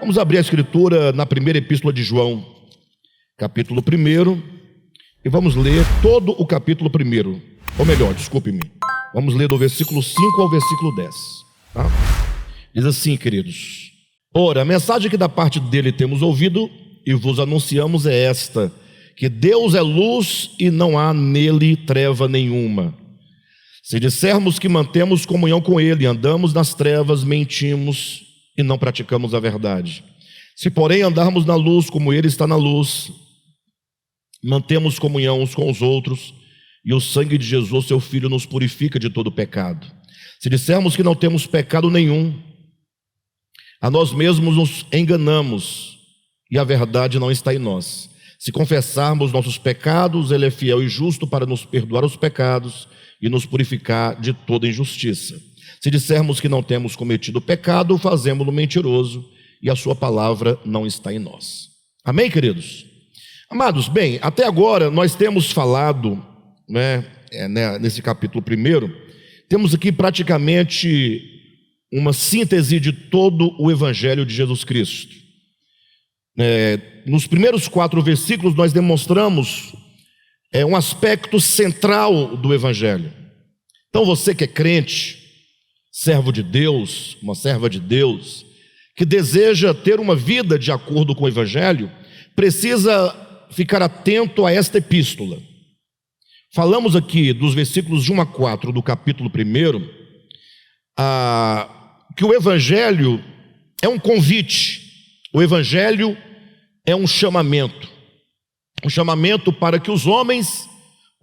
Vamos abrir a escritura na primeira epístola de João, capítulo 1, e vamos ler todo o capítulo 1, ou melhor, desculpe-me, vamos ler do versículo 5 ao versículo 10, tá? Diz assim, queridos: ora, a mensagem que da parte dele temos ouvido e vos anunciamos é esta, que Deus é luz e não há nele treva nenhuma. Se dissermos que mantemos comunhão com ele, andamos nas trevas, mentimos e não praticamos a verdade. Se porém andarmos na luz como ele está na luz, mantemos comunhão uns com os outros, e o sangue de Jesus, seu Filho, nos purifica de todo pecado. Se dissermos que não temos pecado nenhum, a nós mesmos nos enganamos, e a verdade não está em nós. Se confessarmos nossos pecados, ele é fiel e justo para nos perdoar os pecados e nos purificar de toda injustiça. Se dissermos que não temos cometido pecado, fazemos-lo mentiroso, e a sua palavra não está em nós. Amém, queridos? Amados, bem, até agora nós temos falado, nesse capítulo 1, temos aqui praticamente uma síntese de todo o Evangelho de Jesus Cristo. Nos primeiros 4 versículos nós demonstramos um aspecto central do Evangelho. Então você que é crente, servo de Deus, uma serva de Deus, que deseja ter uma vida de acordo com o Evangelho, precisa ficar atento a esta epístola. Falamos aqui dos versículos de 1 a 4 do capítulo 1, que o Evangelho é um convite, o Evangelho é um chamamento para que os homens,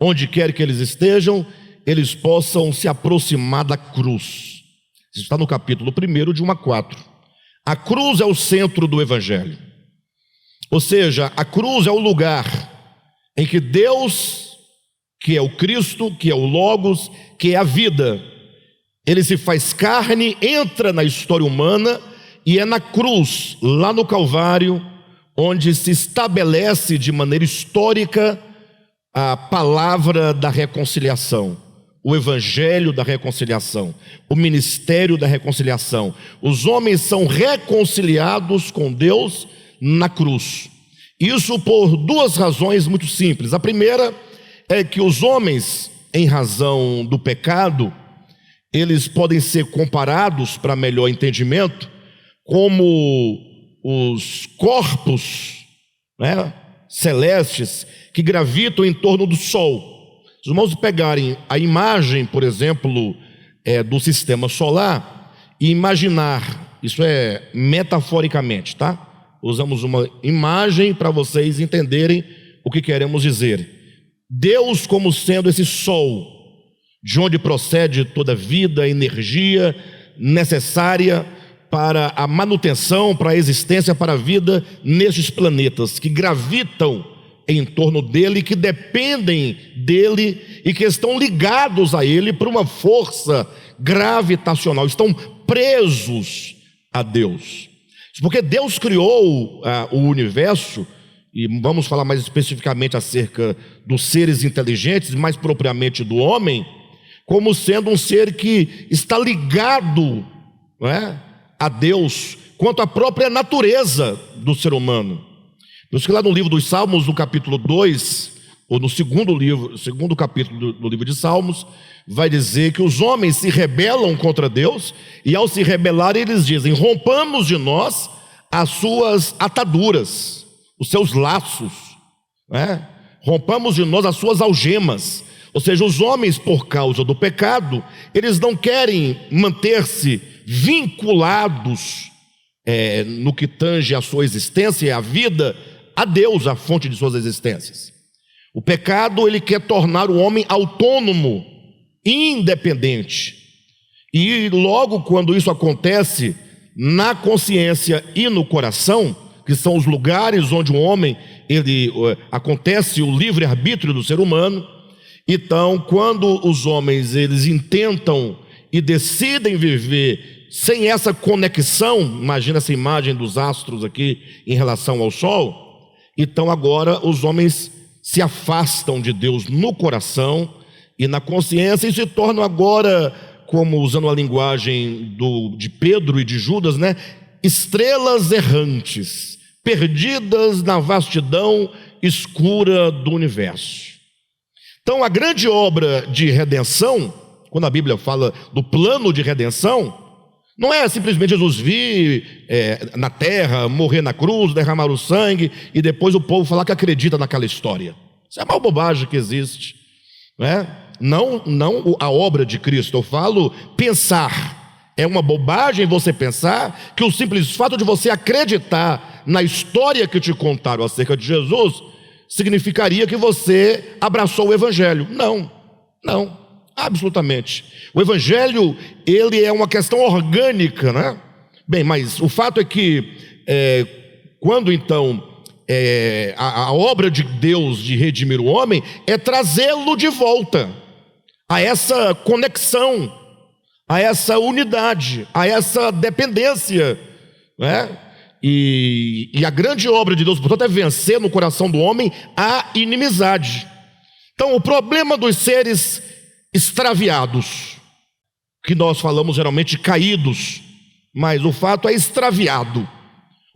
onde quer que eles estejam, eles possam se aproximar da cruz. Isso está no capítulo 1, de 1 a 4. A cruz é o centro do Evangelho. Ou seja, a cruz é o lugar em que Deus, que é o Cristo, que é o Logos, que é a vida, ele se faz carne, entra na história humana, e é na cruz, lá no Calvário, onde se estabelece de maneira histórica a palavra da reconciliação, o evangelho da reconciliação, o ministério da reconciliação. Os homens são reconciliados com Deus na cruz. Isso por 2 razões muito simples. A primeira é que os homens, em razão do pecado, eles podem ser comparados, para melhor entendimento, como os corpos celestes que gravitam em torno do Sol. Se os irmãos pegarem a imagem, por exemplo, do sistema solar e imaginar, isso é metaforicamente, tá? Usamos uma imagem para vocês entenderem o que queremos dizer. Deus como sendo esse Sol, de onde procede toda a vida, a energia necessária para a manutenção, para a existência, para a vida nestes planetas que gravitam em torno dele, que dependem dele e que estão ligados a ele por uma força gravitacional, estão presos a Deus. Porque Deus criou o universo, e vamos falar mais especificamente acerca dos seres inteligentes, mais propriamente do homem, como sendo um ser que está ligado, a Deus, quanto à própria natureza do ser humano. Por isso que lá no livro dos Salmos, no capítulo 2, ou no segundo capítulo do livro de Salmos, vai dizer que os homens se rebelam contra Deus, e ao se rebelar eles dizem: rompamos de nós as suas ataduras, os seus laços, rompamos de nós as suas algemas. Ou seja, os homens, por causa do pecado, eles não querem manter-se vinculados no que tange a sua existência e a vida, a Deus, a fonte de suas existências. O pecado, ele quer tornar o homem autônomo, independente. E logo quando isso acontece na consciência e no coração, que são os lugares onde o homem, acontece o livre-arbítrio do ser humano, então quando os homens, eles intentam e decidem viver sem essa conexão, imagina essa imagem dos astros aqui em relação ao Sol, então agora os homens se afastam de Deus no coração e na consciência e se tornam agora, como usando a linguagem de Pedro e de Judas, estrelas errantes, perdidas na vastidão escura do universo. Então, a grande obra de redenção, quando a Bíblia fala do plano de redenção, não é simplesmente Jesus vir na terra, morrer na cruz, derramar o sangue e depois o povo falar que acredita naquela história. Isso é a maior bobagem que existe, não a obra de Cristo. Eu falo pensar. É uma bobagem você pensar que o simples fato de você acreditar na história que te contaram acerca de Jesus significaria que você abraçou o Evangelho. Não, absolutamente. O Evangelho, ele é uma questão orgânica, né? Bem, mas o fato é que quando então a obra de Deus de redimir o homem é trazê-lo de volta a essa conexão, a essa unidade, a essa dependência, E a grande obra de Deus, portanto, é vencer no coração do homem a inimizade. Então, o problema dos seres extraviados, que nós falamos geralmente caídos, mas o fato é extraviado.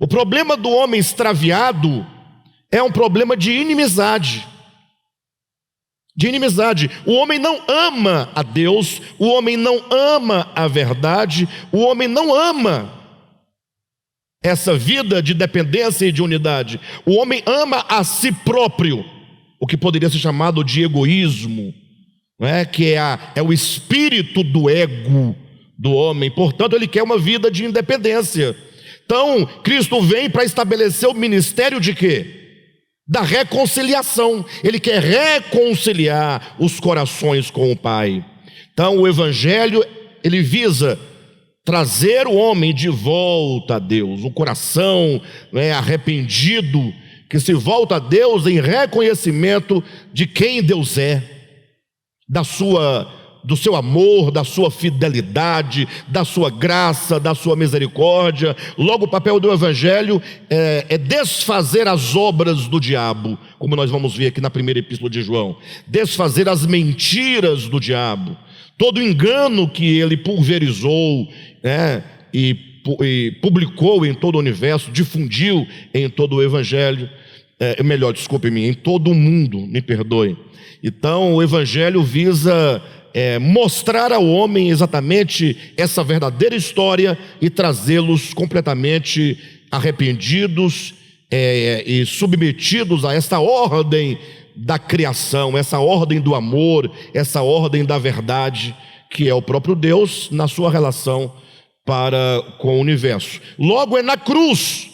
O problema do homem extraviado é um problema de inimizade. O homem não ama a Deus, o homem não ama a verdade, o homem não ama essa vida de dependência e de unidade. O homem ama a si próprio, o que poderia ser chamado de egoísmo, que é o espírito do ego do homem. Portanto, ele quer uma vida de independência. Então, Cristo vem para estabelecer o ministério de quê? Da reconciliação. Ele quer reconciliar os corações com o Pai. Então, o Evangelho, ele visa trazer o homem de volta a Deus, um coração arrependido, que se volta a Deus em reconhecimento de quem Deus é, do seu amor, da sua fidelidade, da sua graça, da sua misericórdia. Logo, o papel do Evangelho é desfazer as obras do diabo, como nós vamos ver aqui na primeira epístola de João. Desfazer as mentiras do diabo, todo engano que ele pulverizou, e publicou em todo o universo, difundiu em todo o Evangelho, em todo o mundo, me perdoe. Então, o Evangelho visa mostrar ao homem exatamente essa verdadeira história e trazê-los completamente arrependidos e submetidos a esta ordem da criação, essa ordem do amor, essa ordem da verdade, que é o próprio Deus na sua relação para com o universo. Logo, é na cruz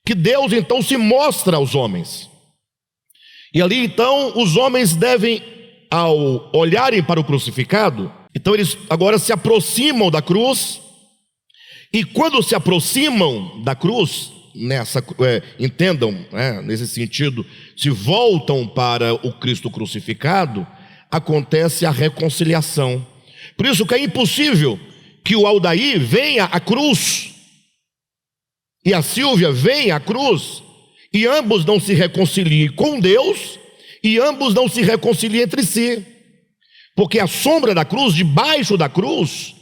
que Deus então se mostra aos homens. E ali então os homens devem, ao olharem para o crucificado, então eles agora se aproximam da cruz. E quando se aproximam da cruz, entendam, nesse sentido, se voltam para o Cristo crucificado, acontece a reconciliação. Por isso que é impossível que o Aldair venha à cruz e a Silvia venha à cruz e ambos não se reconciliem com Deus e ambos não se reconciliem entre si, porque a sombra da cruz, debaixo da cruz,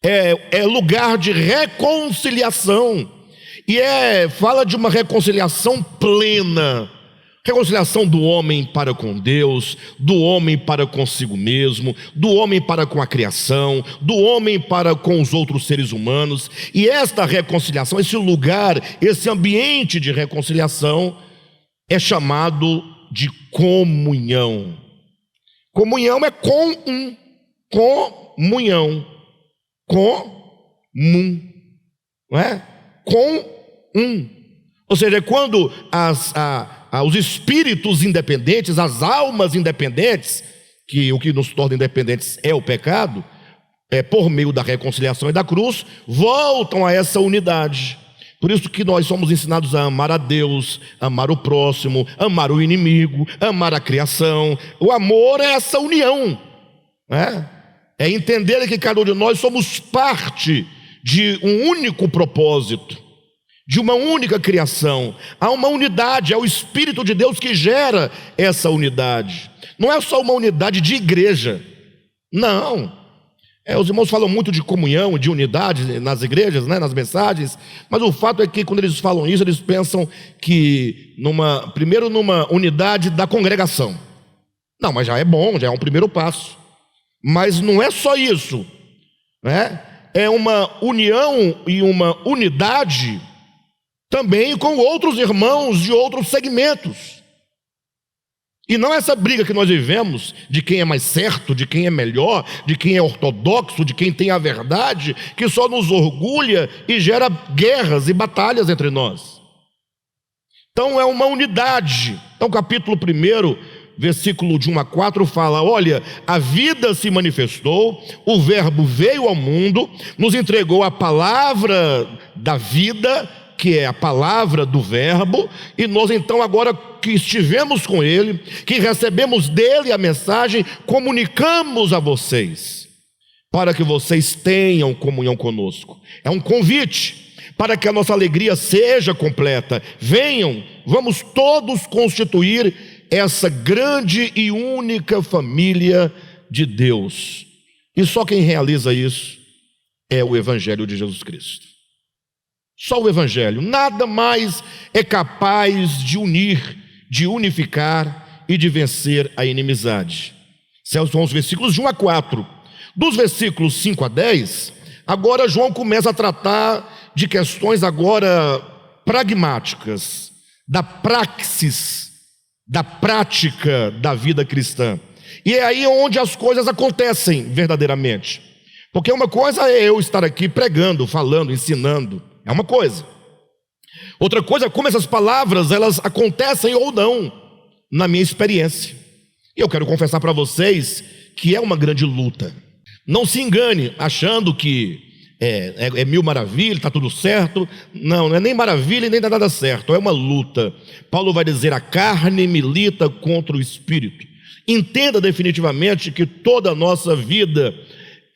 é lugar de reconciliação, e fala de uma reconciliação plena, reconciliação do homem para com Deus, do homem para consigo mesmo, do homem para com a criação, do homem para com os outros seres humanos. E esta reconciliação, esse lugar, esse ambiente de reconciliação é chamado de comunhão. Comunhão é comunhão, comum, não é? Ou seja, é quando os espíritos independentes, as almas independentes, que o que nos torna independentes é o pecado, por meio da reconciliação e da cruz, voltam a essa unidade. Por isso que nós somos ensinados a amar a Deus, amar o próximo, amar o inimigo, amar a criação. O amor é essa união, é entender que cada um de nós somos parte de um único propósito, de uma única criação. Há uma unidade, é o Espírito de Deus que gera essa unidade. Não é só uma unidade de igreja, não. Os irmãos falam muito de comunhão, de unidade nas igrejas, né, nas mensagens, mas o fato é que quando eles falam isso, eles pensam que primeiro numa unidade da congregação. Não, mas já é bom, já é um primeiro passo. Mas não é só isso, né? É uma união e uma unidade também com outros irmãos de outros segmentos. E não essa briga que nós vivemos de quem é mais certo, de quem é melhor, de quem é ortodoxo, de quem tem a verdade, que só nos orgulha e gera guerras e batalhas entre nós. Então é uma unidade. Então capítulo 1, versículo de 1 a 4 fala: olha, a vida se manifestou, o verbo veio ao mundo, nos entregou a palavra da vida, que é a palavra do verbo, e nós então agora que estivemos com ele, que recebemos dele a mensagem, comunicamos a vocês, para que vocês tenham comunhão conosco. É um convite para que a nossa alegria seja completa. Venham, vamos todos constituir essa grande e única família de Deus. E só quem realiza isso é o Evangelho de Jesus Cristo. Só o Evangelho, nada mais é capaz de unir, de unificar e de vencer a inimizade. Esses são os versículos de 1 a 4. Dos versículos 5 a 10, agora João começa a tratar de questões agora pragmáticas, da praxis, da prática da vida cristã. E é aí onde as coisas acontecem verdadeiramente. Porque uma coisa é eu estar aqui pregando, falando, ensinando. É uma coisa. Outra coisa é como essas palavras elas acontecem ou não na minha experiência. E eu quero confessar para vocês que é uma grande luta. Não se engane achando que é mil maravilhas, está tudo certo. Não é nem maravilha e nem dá nada certo. É uma luta. Paulo vai dizer: a carne milita contra o espírito. Entenda definitivamente que toda a nossa vida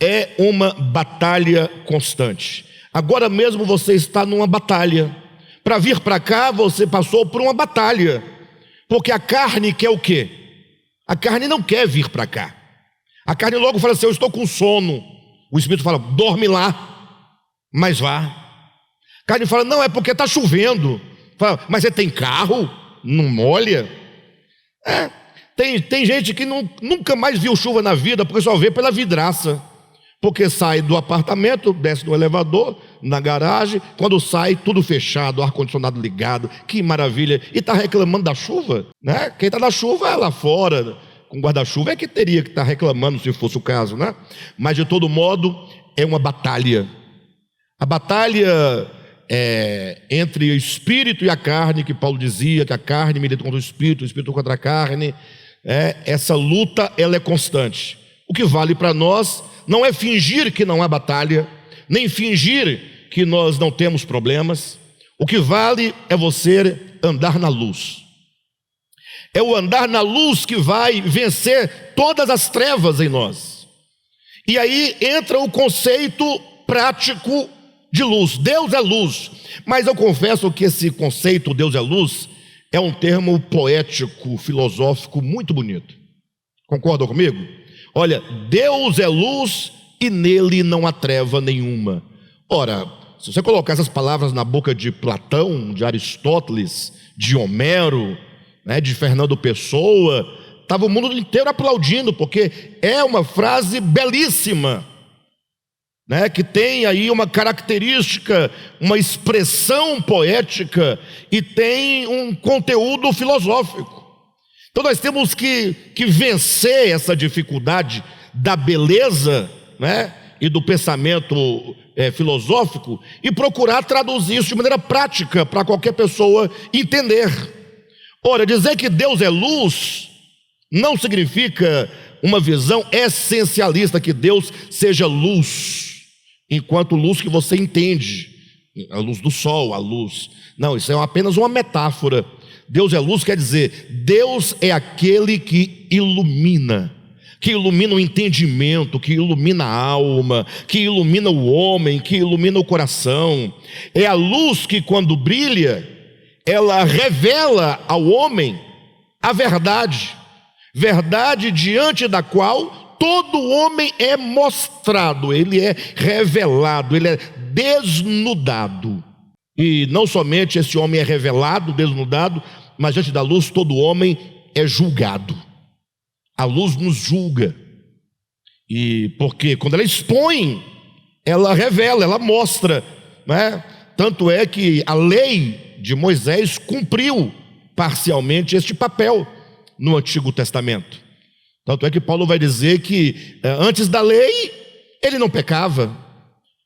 é uma batalha constante. Agora mesmo você está numa batalha. Para vir para cá você passou por uma batalha. Porque a carne quer o quê? A carne não quer vir para cá. A carne logo fala assim: eu estou com sono. O espírito fala: dorme lá, mas vá. A carne fala: não, é porque está chovendo. Fala: mas você tem carro? Não molha? Tem gente que nunca mais viu chuva na vida, porque só vê pela vidraça. Porque sai do apartamento, desce no elevador, na garagem, quando sai, tudo fechado, ar-condicionado ligado, que maravilha. E está reclamando da chuva, né? Quem está na chuva é lá fora, com guarda-chuva, é que teria que estar reclamando se fosse o caso, né? Mas de todo modo, é uma batalha. A batalha entre o espírito e a carne, que Paulo dizia, que a carne milita contra o espírito contra a carne. Essa luta, ela é constante. O que vale para nós não é fingir que não há batalha, nem fingir que nós não temos problemas. O que vale é você andar na luz. É o andar na luz que vai vencer todas as trevas em nós. E aí entra o conceito prático de luz. Deus é luz. Mas eu confesso que esse conceito, Deus é luz, é um termo poético, filosófico muito bonito. Concordam comigo? Olha, Deus é luz e nele não há treva nenhuma. Ora, se você colocar essas palavras na boca de Platão, de Aristóteles, de Homero, né, de Fernando Pessoa, estava o mundo inteiro aplaudindo, porque é uma frase belíssima, né, que tem aí uma característica, uma expressão poética e tem um conteúdo filosófico. Então nós temos que vencer essa dificuldade da beleza, né, e do pensamento filosófico e procurar traduzir isso de maneira prática para qualquer pessoa entender. Ora, dizer que Deus é luz não significa uma visão essencialista, que Deus seja luz, enquanto luz que você entende, a luz do sol, a luz. Não, isso é apenas uma metáfora. Deus é luz quer dizer, Deus é aquele que ilumina o entendimento, que ilumina a alma, que ilumina o homem, que ilumina o coração. É a luz que, quando brilha, ela revela ao homem a verdade diante da qual todo homem é mostrado, ele é revelado, ele é desnudado. E não somente esse homem é revelado, desnudado, mas diante da luz todo homem é julgado. A luz nos julga. E porque quando ela expõe, ela revela, ela mostra, né? Tanto é que a lei de Moisés cumpriu parcialmente este papel no Antigo Testamento. Tanto é que Paulo vai dizer que antes da lei ele não pecava,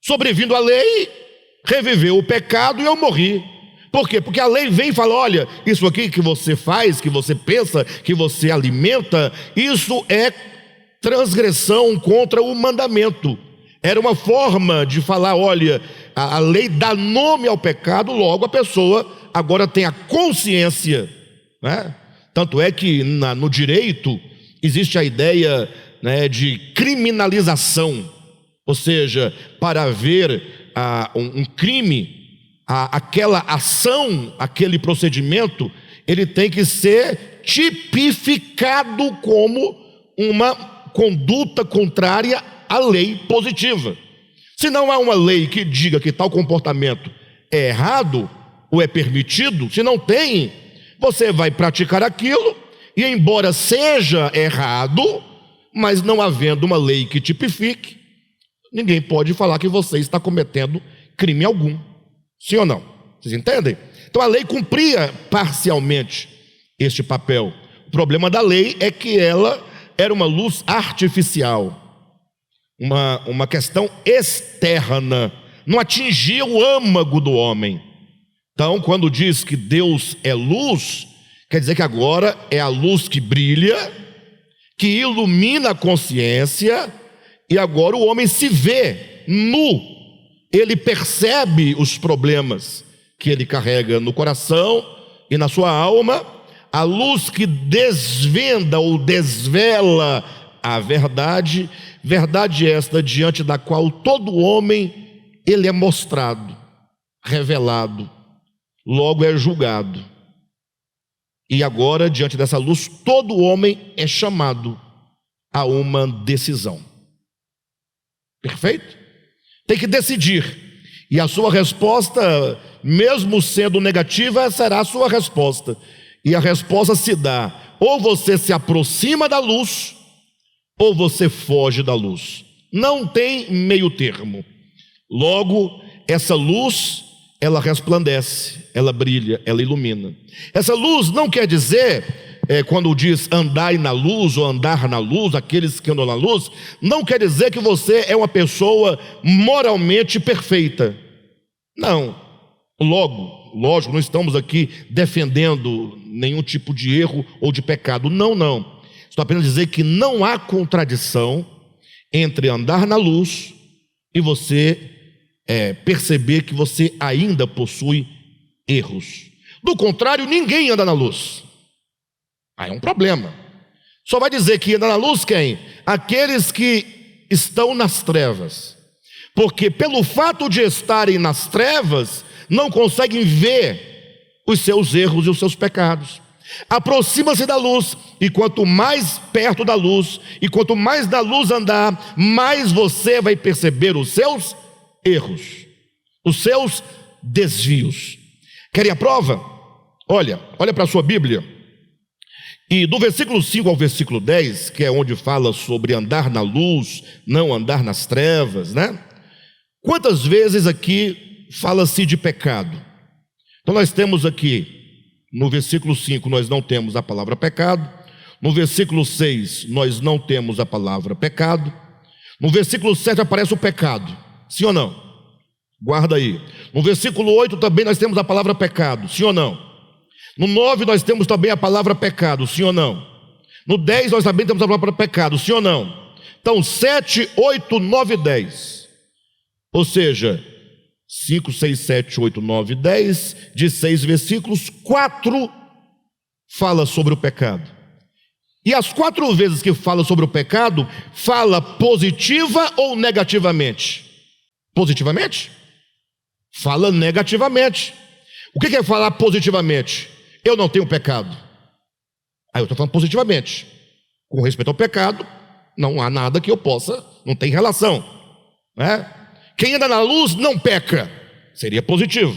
sobrevindo à lei reviveu o pecado e eu morri. Por quê? Porque a lei vem e fala: olha, isso aqui que você faz, que você pensa, que você alimenta, isso é transgressão contra o mandamento. Era uma forma de falar: olha, a lei dá nome ao pecado, logo a pessoa agora tem a consciência, né? Tanto é que no direito existe a ideia, né, de criminalização, ou seja, para haver um crime, aquela ação, aquele procedimento, ele tem que ser tipificado como uma conduta contrária à lei positiva. Se não há uma lei que diga que tal comportamento é errado ou é permitido, se não tem, você vai praticar aquilo, e embora seja errado, mas não havendo uma lei que tipifique, ninguém pode falar que você está cometendo crime algum. Sim ou não? Vocês entendem? Então a lei cumpria parcialmente este papel. O problema da lei é que ela era uma luz artificial, uma questão externa, não atingia o âmago do homem. Então, quando diz que Deus é luz, quer dizer que agora é a luz que brilha, que ilumina a consciência, e agora o homem se vê nu, ele percebe os problemas que ele carrega no coração e na sua alma, a luz que desvenda ou desvela a verdade, verdade esta diante da qual todo homem ele é mostrado, revelado, logo é julgado. E agora, diante dessa luz, todo homem é chamado a uma decisão. Perfeito? Tem que decidir. E a sua resposta, mesmo sendo negativa, será a sua resposta. E a resposta se dá: ou você se aproxima da luz, ou você foge da luz. Não tem meio termo. Logo, essa luz, ela resplandece, ela brilha, ela ilumina. Essa luz não quer dizer, quando diz andai na luz ou andar na luz, aqueles que andam na luz, não quer dizer que você é uma pessoa moralmente perfeita. Não. Lógico, não estamos aqui defendendo nenhum tipo de erro ou de pecado. Não. Estou apenas dizer que não há contradição entre andar na luz e você perceber que você ainda possui erros. Do contrário, ninguém anda na luz. Aí é um problema. Só vai dizer que anda na luz quem? Aqueles que estão nas trevas. Porque pelo fato de estarem nas trevas, não conseguem ver os seus erros e os seus pecados. Aproxima-se da luz, e quanto mais perto da luz, e quanto mais da luz andar, mais você vai perceber os seus erros, os seus desvios. Querem a prova? Olha para a sua Bíblia, e do versículo 5 ao versículo 10, que é onde fala sobre andar na luz, não andar nas trevas, né? Quantas vezes aqui fala-se de pecado? Então nós temos aqui, no versículo 5 nós não temos a palavra pecado, no versículo 6 nós não temos a palavra pecado, no versículo 7 aparece o pecado, sim ou não? Guarda aí. No versículo 8 também nós temos a palavra pecado, sim ou não? No 9 nós temos também a palavra pecado, sim ou não? No 10 nós também temos a palavra pecado, sim ou não? Então 7, 8, 9 e 10. Ou seja, 5, 6, 7, 8, 9, 10, de 6 versículos, 4 fala sobre o pecado. E as 4 vezes que fala sobre o pecado, fala positiva ou negativamente? Positivamente? Fala negativamente. O que é falar positivamente? Eu não tenho pecado. Aí eu estou falando positivamente. Com respeito ao pecado, Não há nada que eu possa, não tem relação, né? Quem anda na luz não peca, seria positivo.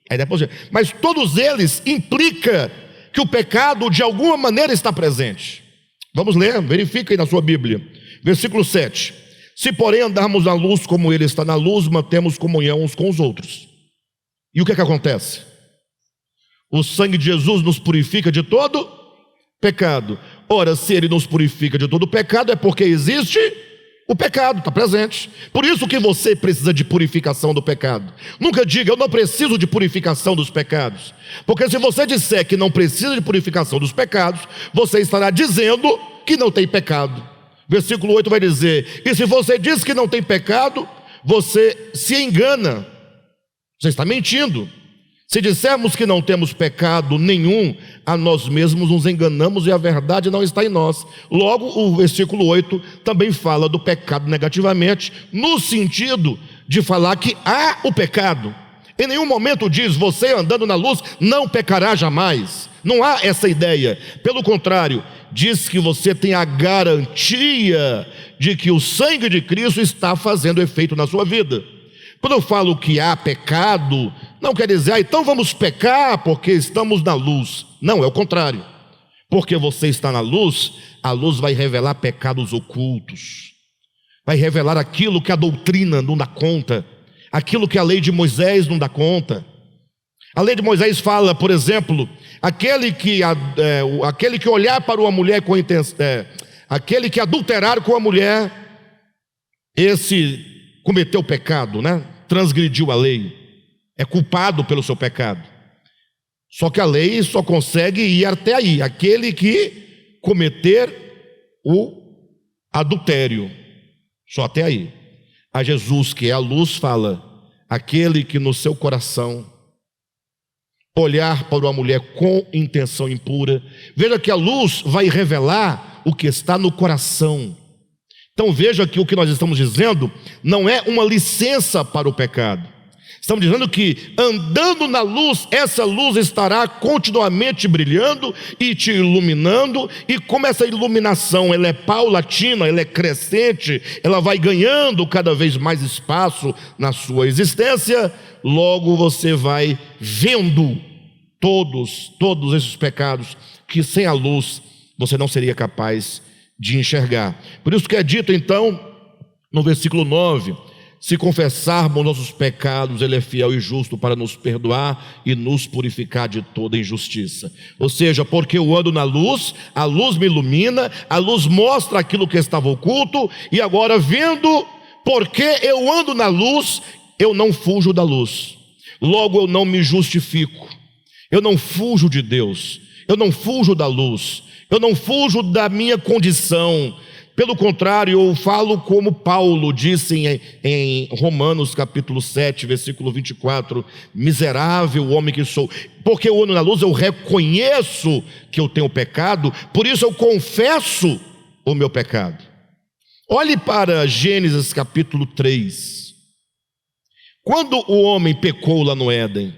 A ideia é positiva. Mas todos eles implicam que o pecado de alguma maneira está presente. Vamos ler, verifica aí na sua Bíblia. Versículo 7. Se porém andarmos na luz como ele está na luz, mantemos comunhão uns com os outros. E o que é que acontece? O sangue de Jesus nos purifica de todo pecado. Ora, se ele nos purifica de todo pecado, é porque existe o pecado, está presente. Por isso que você precisa de purificação do pecado. Nunca diga, eu não preciso de purificação dos pecados. Porque se você disser que não precisa de purificação dos pecados, você estará dizendo que não tem pecado. Versículo 8 vai dizer, e se você diz que não tem pecado, você se engana. Você está mentindo. Se dissermos que não temos pecado nenhum, a nós mesmos nos enganamos e a verdade não está em nós. Logo, o versículo 8 também fala do pecado negativamente, no sentido de falar que há o pecado. Em nenhum momento diz, você andando na luz não pecará jamais. Não há essa ideia. Pelo contrário, diz que você tem a garantia de que o sangue de Cristo está fazendo efeito na sua vida. Quando eu falo que há pecado, não quer dizer, então vamos pecar porque estamos na luz. Não, é o contrário. Porque você está na luz, a luz vai revelar pecados ocultos. Vai revelar aquilo que a doutrina não dá conta. Aquilo que a lei de Moisés não dá conta. A lei de Moisés fala, por exemplo, aquele que olhar para uma mulher com intenção, aquele que adulterar com a mulher, esse cometeu pecado, né? Transgrediu a lei, é culpado pelo seu pecado. Só que a lei só consegue ir até aí, aquele que cometer o adultério, só até aí. A Jesus, que é a luz, fala, aquele que no seu coração olhar para uma mulher com intenção impura. Veja que a luz vai revelar o que está no coração. Então veja que o que nós estamos dizendo não é uma licença para o pecado. Estamos dizendo que andando na luz, essa luz estará continuamente brilhando e te iluminando. E como essa iluminação ela é paulatina, ela é crescente, ela vai ganhando cada vez mais espaço na sua existência, logo você vai vendo todos esses pecados que sem a luz você não seria capaz de enxergar. Por isso que é dito então no versículo 9, se confessarmos nossos pecados, ele é fiel e justo para nos perdoar e nos purificar de toda injustiça. Ou seja, porque eu ando na luz, a luz me ilumina, a luz mostra aquilo que estava oculto, e agora vendo, porque eu ando na luz, eu não fujo da luz. Logo eu não me justifico, eu não fujo de Deus, eu não fujo da luz, eu não fujo da minha condição. Pelo contrário, eu falo como Paulo disse em Romanos capítulo 7, versículo 24, miserável homem que sou, porque eu ando na luz, eu reconheço que eu tenho pecado, por isso eu confesso o meu pecado. Olhe para Gênesis capítulo 3, quando o homem pecou lá no Éden,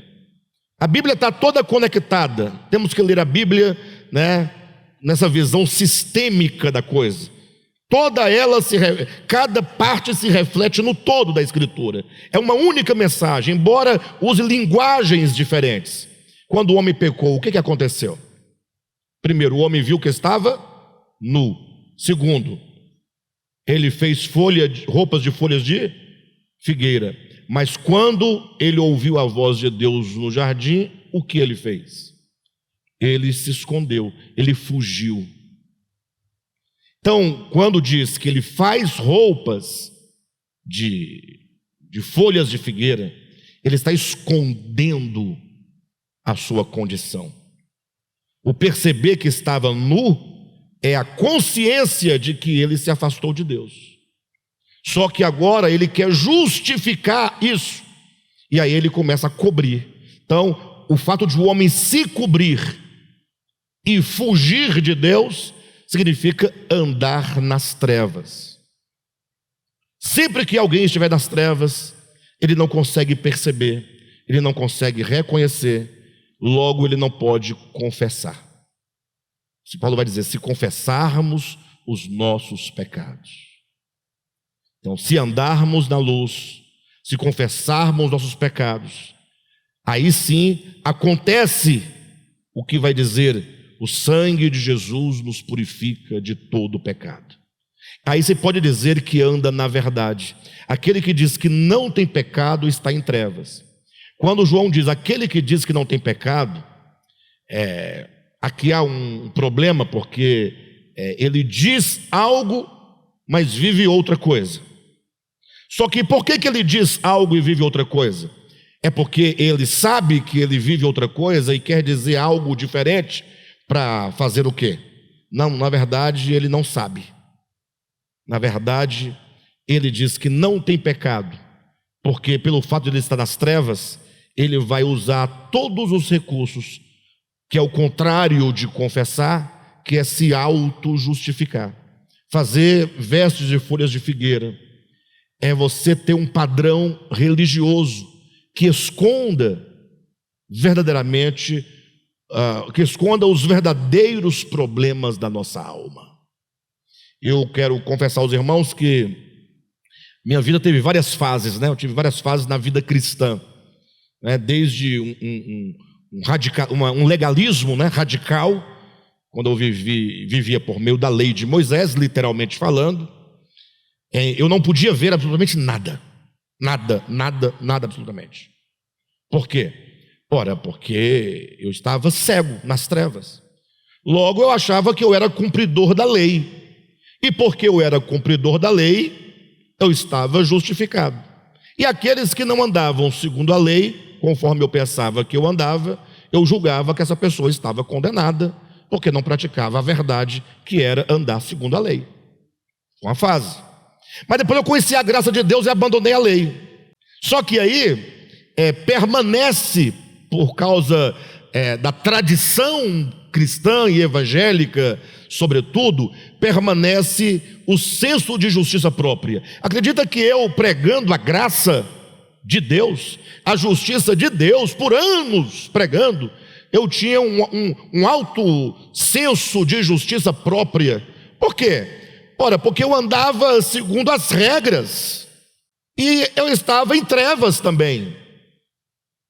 a Bíblia está toda conectada, temos que ler a Bíblia, né, nessa visão sistêmica da coisa. Toda ela, cada parte se reflete no todo da Escritura. É uma única mensagem, embora use linguagens diferentes. Quando o homem pecou, o que aconteceu? Primeiro, o homem viu que estava nu. Segundo, ele fez roupas de folhas de figueira. Mas quando ele ouviu a voz de Deus no jardim, o que ele fez? Ele se escondeu, ele fugiu. Então, quando diz que ele faz roupas de folhas de figueira, ele está escondendo a sua condição. O perceber que estava nu é a consciência de que ele se afastou de Deus. Só que agora ele quer justificar isso, e aí ele começa a cobrir. Então, o fato de o homem se cobrir e fugir de Deus significa andar nas trevas. Sempre que alguém estiver nas trevas, ele não consegue perceber, ele não consegue reconhecer, logo ele não pode confessar. Paulo vai dizer, se confessarmos os nossos pecados. Então, se andarmos na luz, se confessarmos nossos pecados, aí sim acontece o que vai dizer: o sangue de Jesus nos purifica de todo pecado. Aí você pode dizer que anda na verdade. Aquele que diz que não tem pecado está em trevas. Quando João diz aquele que diz que não tem pecado, aqui há um problema, porque ele diz algo, mas vive outra coisa. Só que por que ele diz algo e vive outra coisa? É porque ele sabe que ele vive outra coisa e quer dizer algo diferente para fazer o quê? Não, na verdade ele não sabe. Na verdade, ele diz que não tem pecado, porque pelo fato de ele estar nas trevas, ele vai usar todos os recursos, que é o contrário de confessar, que é se auto-justificar. Fazer vestes de folhas de figueira é você ter um padrão religioso que esconda verdadeiramente, que esconda os verdadeiros problemas da nossa alma. Eu quero confessar aos irmãos que minha vida teve várias fases, né? Eu tive várias fases na vida cristã, né? Desde um legalismo, né, radical, quando eu vivia por meio da lei de Moisés, literalmente falando. Eu não podia ver absolutamente nada, absolutamente. Por quê? Ora, porque eu estava cego nas trevas. Logo eu achava que eu era cumpridor da lei. E porque eu era cumpridor da lei, eu estava justificado. E aqueles que não andavam segundo a lei, conforme eu pensava que eu andava, eu julgava que essa pessoa estava condenada, porque não praticava a verdade, que era andar segundo a lei. Uma fase. Mas depois eu conheci a graça de Deus e abandonei a lei. Só que aí permanece, por causa da tradição cristã e evangélica, sobretudo, permanece o senso de justiça própria. Acredita que eu, pregando a graça de Deus, a justiça de Deus, por anos pregando, eu tinha um alto senso de justiça própria. Por quê? Ora, porque eu andava segundo as regras, e eu estava em trevas também.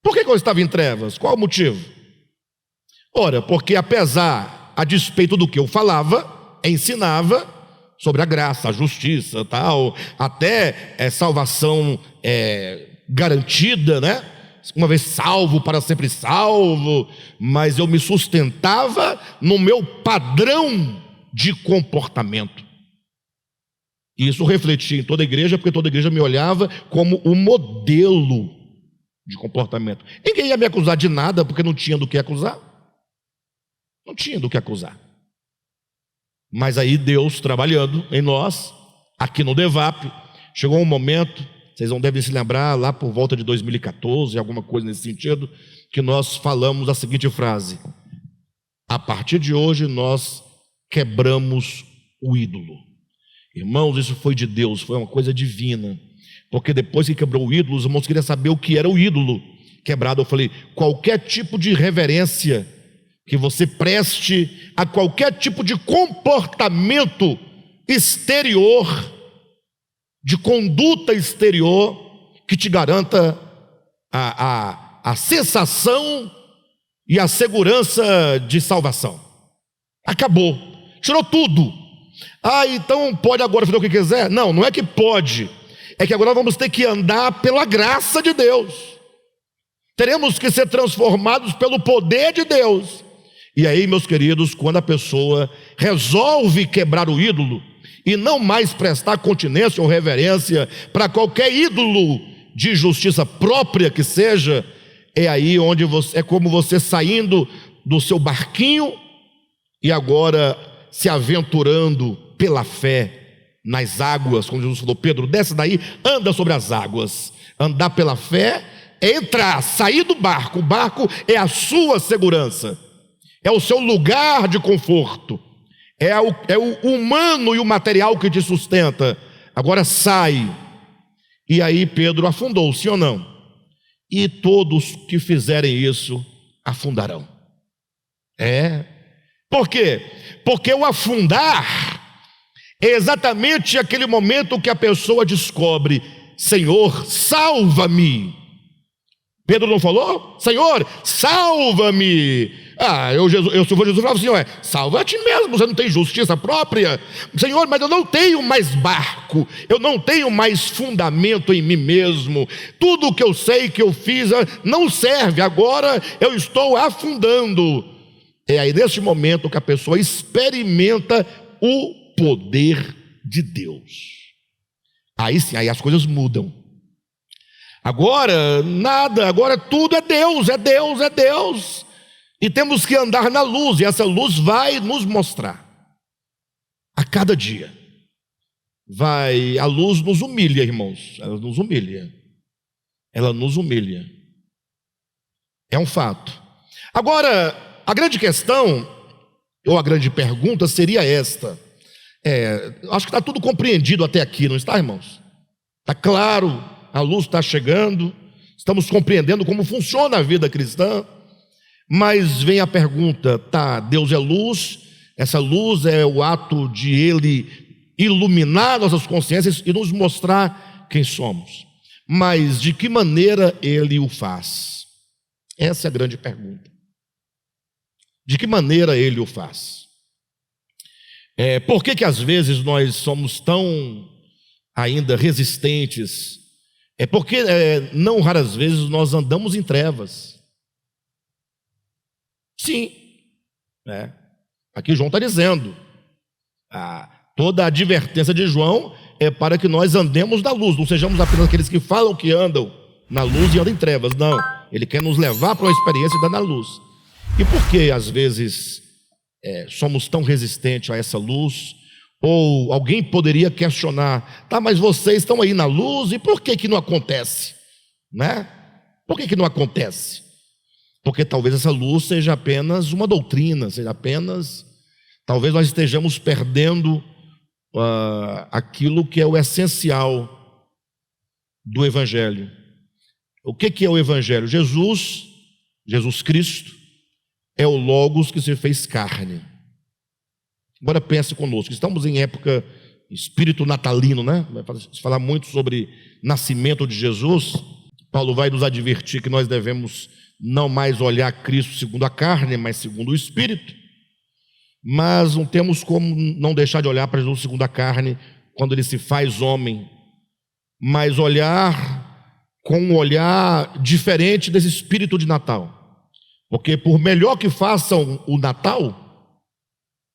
Por que eu estava em trevas? Qual o motivo? Ora, porque a despeito do que eu falava, ensinava sobre a graça, a justiça, tal, até salvação garantida, né? Uma vez salvo, para sempre salvo, mas eu me sustentava no meu padrão de comportamento. E isso refletia em toda a igreja, porque toda a igreja me olhava como o modelo de comportamento. Ninguém ia me acusar de nada, porque não tinha do que acusar. Não tinha do que acusar. Mas aí Deus trabalhando em nós, aqui no DEVAP, chegou um momento, vocês não devem se lembrar, lá por volta de 2014, alguma coisa nesse sentido, que nós falamos a seguinte frase: a partir de hoje nós quebramos o ídolo. Irmãos, isso foi de Deus, foi uma coisa divina, porque depois que quebrou o ídolo, os irmãos queriam saber o que era o ídolo quebrado. Eu falei: qualquer tipo de reverência que você preste a qualquer tipo de comportamento exterior, de conduta exterior, que te garanta a sensação e a segurança de salvação. Acabou, tirou tudo. Então pode agora fazer o que quiser? Não, não é que pode, é que agora vamos ter que andar pela graça de Deus. Teremos que ser transformados pelo poder de Deus. E aí, meus queridos, quando a pessoa resolve quebrar o ídolo e não mais prestar continência ou reverência para qualquer ídolo de justiça própria que seja, é aí onde é como você saindo do seu barquinho e agora se aventurando pela fé nas águas, como Jesus falou: Pedro, desce daí, anda sobre as águas. Andar pela fé é entrar, sair do barco. O barco é a sua segurança, é o seu lugar de conforto, é o humano e o material que te sustenta. Agora sai. E aí Pedro afundou, sim ou não? E todos que fizerem isso afundarão. Por quê? Porque o afundar É exatamente aquele momento que a pessoa descobre: Senhor, salva-me. Pedro não falou? Senhor, salva-me. Se for Jesus, falava assim: salva a ti mesmo, você não tem justiça própria. Senhor, mas eu não tenho mais barco, eu não tenho mais fundamento em mim mesmo. Tudo o que eu sei que eu fiz não serve, agora eu estou afundando. É aí nesse momento que a pessoa experimenta o poder de Deus. Aí sim, aí as coisas mudam. Agora nada, agora tudo é Deus, é Deus, é Deus. E temos que andar na luz, e essa luz vai nos mostrar. A cada dia. A luz nos humilha, irmãos. Ela nos humilha. Ela nos humilha. É um fato. Agora, a grande questão, ou a grande pergunta seria esta. Acho que está tudo compreendido até aqui, não está, irmãos? Está claro, a luz está chegando, estamos compreendendo como funciona a vida cristã. Mas vem a pergunta: Deus é luz, essa luz é o ato de Ele iluminar nossas consciências e nos mostrar quem somos. Mas de que maneira Ele o faz? Essa é a grande pergunta. De que maneira Ele o faz? Por que às vezes nós somos tão ainda resistentes? Porque não raras vezes nós andamos em trevas. Sim, aqui João está dizendo, toda a advertência de João é para que nós andemos na luz, não sejamos apenas aqueles que falam que andam na luz e andam em trevas. Não, Ele quer nos levar para uma experiência de andar na luz. E por que às vezes somos tão resistentes a essa luz? Ou alguém poderia questionar: mas vocês estão aí na luz, e por que não acontece? Por que não acontece? Porque talvez essa luz seja apenas uma doutrina, talvez nós estejamos perdendo aquilo que é o essencial do Evangelho. O que é o Evangelho? Jesus Cristo é o Logos que se fez carne. Agora pense conosco, estamos em época espírito natalino, vai falar muito sobre nascimento de Jesus. Paulo vai nos advertir que nós devemos não mais olhar Cristo segundo a carne, mas segundo o Espírito. Mas não temos como não deixar de olhar para Jesus segundo a carne, quando Ele se faz homem, mas olhar com um olhar diferente desse espírito de Natal. Porque por melhor que façam o Natal,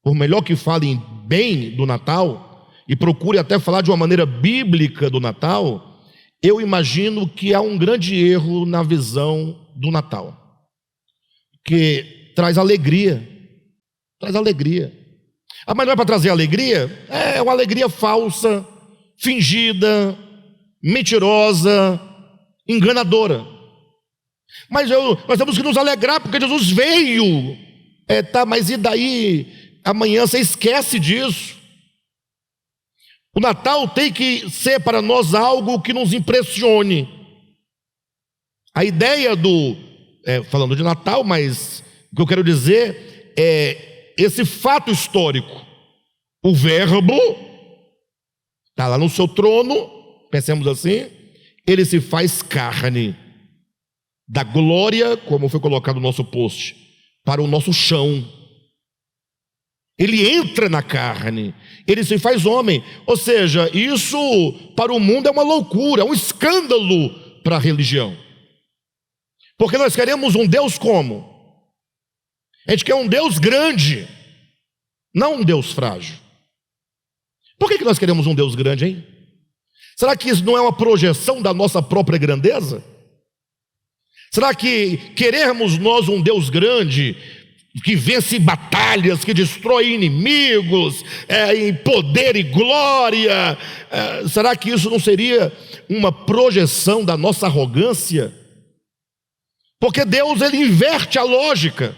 por melhor que falem bem do Natal, e procure até falar de uma maneira bíblica do Natal, eu imagino que há um grande erro na visão do Natal, que traz alegria. Mas não é para trazer alegria? É uma alegria falsa, fingida, mentirosa, enganadora. Mas nós temos que nos alegrar porque Jesus veio. Mas e daí? Amanhã você esquece disso. O Natal tem que ser para nós algo que nos impressione. A ideia falando de Natal, mas o que eu quero dizer é esse fato histórico. O Verbo está lá no seu trono, pensemos assim, Ele se faz carne, da glória, como foi colocado no nosso post, para o nosso chão. Ele entra na carne, Ele se faz homem. Ou seja, isso para o mundo é uma loucura, é um escândalo para a religião. Porque nós queremos um Deus como? A gente quer um Deus grande, não um Deus frágil. Por que nós queremos um Deus grande, hein? Será que isso não é uma projeção da nossa própria grandeza? Será que queremos nós um Deus grande, que vence batalhas, que destrói inimigos, em poder e glória? Será que isso não seria uma projeção da nossa arrogância? Porque Deus, Ele inverte a lógica.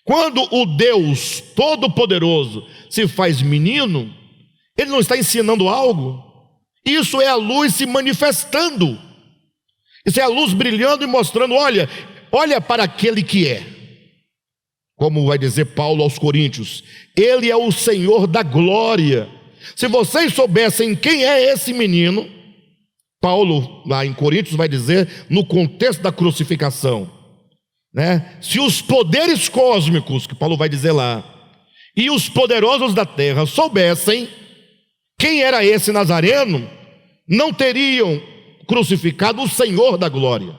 Quando o Deus Todo-Poderoso se faz menino, Ele não está ensinando algo. Isso é a luz se manifestando. Isso é a luz brilhando e mostrando: olha para aquele que é. como vai dizer Paulo aos Coríntios, ele é o Senhor da glória. Se vocês soubessem quem é esse menino, Paulo lá em Coríntios vai dizer, no contexto da crucificação, né? Se os poderes cósmicos, que Paulo vai dizer lá, e os poderosos da terra soubessem quem era esse Nazareno, não teriam crucificado o Senhor da glória.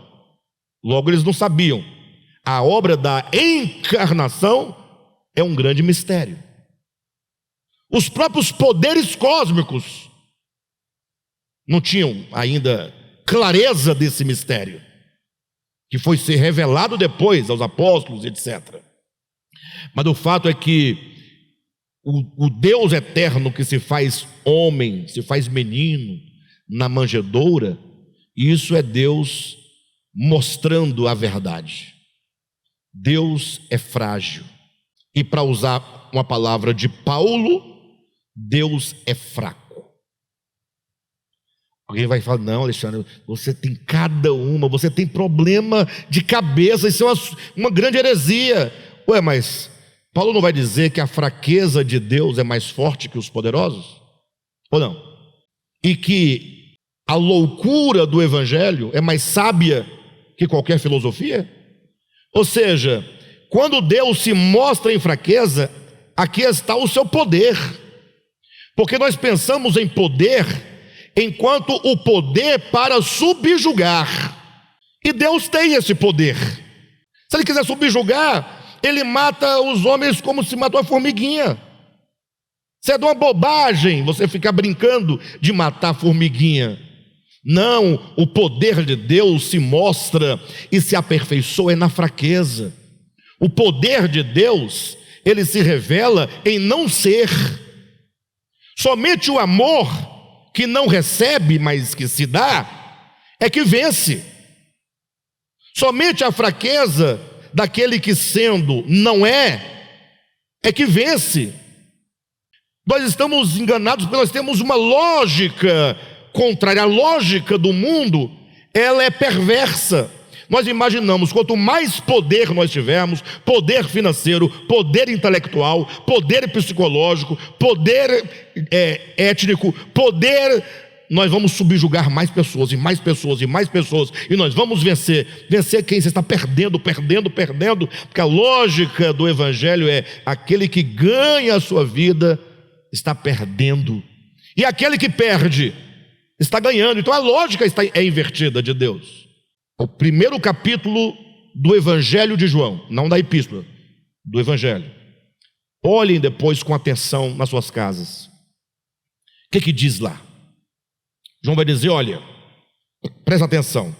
Logo eles não sabiam. A obra da encarnação é um grande mistério. Os próprios poderes cósmicos não tinham ainda clareza desse mistério, que foi ser revelado depois aos apóstolos, etc. Mas o fato é que o Deus eterno que se faz homem, se faz menino na manjedoura, isso é Deus mostrando a verdade. Deus é frágil. E para usar uma palavra de Paulo, Deus é fraco. Alguém vai falar, não, Alexandre, você tem você tem problema de cabeça, isso é uma grande heresia. Ué, mas Paulo não vai dizer que a fraqueza de Deus é mais forte que os poderosos? Ou não? E que a loucura do evangelho é mais sábia que qualquer filosofia? Ou seja, quando Deus se mostra em fraqueza, aqui está o seu poder. Porque nós pensamos em poder enquanto o poder para subjugar. E Deus tem esse poder. Se Ele quiser subjugar, Ele mata os homens como se matou a formiguinha. Isso é de uma bobagem você ficar brincando de matar a formiguinha. Não, o poder de Deus se mostra e se aperfeiçoa na fraqueza. O poder de Deus, ele se revela em não ser. Somente o amor que não recebe, mas que se dá, é que vence. Somente a fraqueza daquele que sendo não é que vence. Nós estamos enganados porque nós temos uma lógica contrária. A lógica do mundo, ela é perversa. Nós imaginamos, quanto mais poder nós tivermos, poder financeiro, poder intelectual, poder psicológico, poder étnico, poder, nós vamos subjugar mais pessoas, e mais pessoas, e mais pessoas, e nós vamos vencer. Vencer quem? Você está perdendo, porque a lógica do evangelho é, aquele que ganha a sua vida, está perdendo, e aquele que perde, está ganhando. Então a lógica é invertida de Deus. O primeiro capítulo do Evangelho de João, não da epístola, do Evangelho. Olhem depois com atenção nas suas casas. O que diz lá? João vai dizer, olha, presta atenção.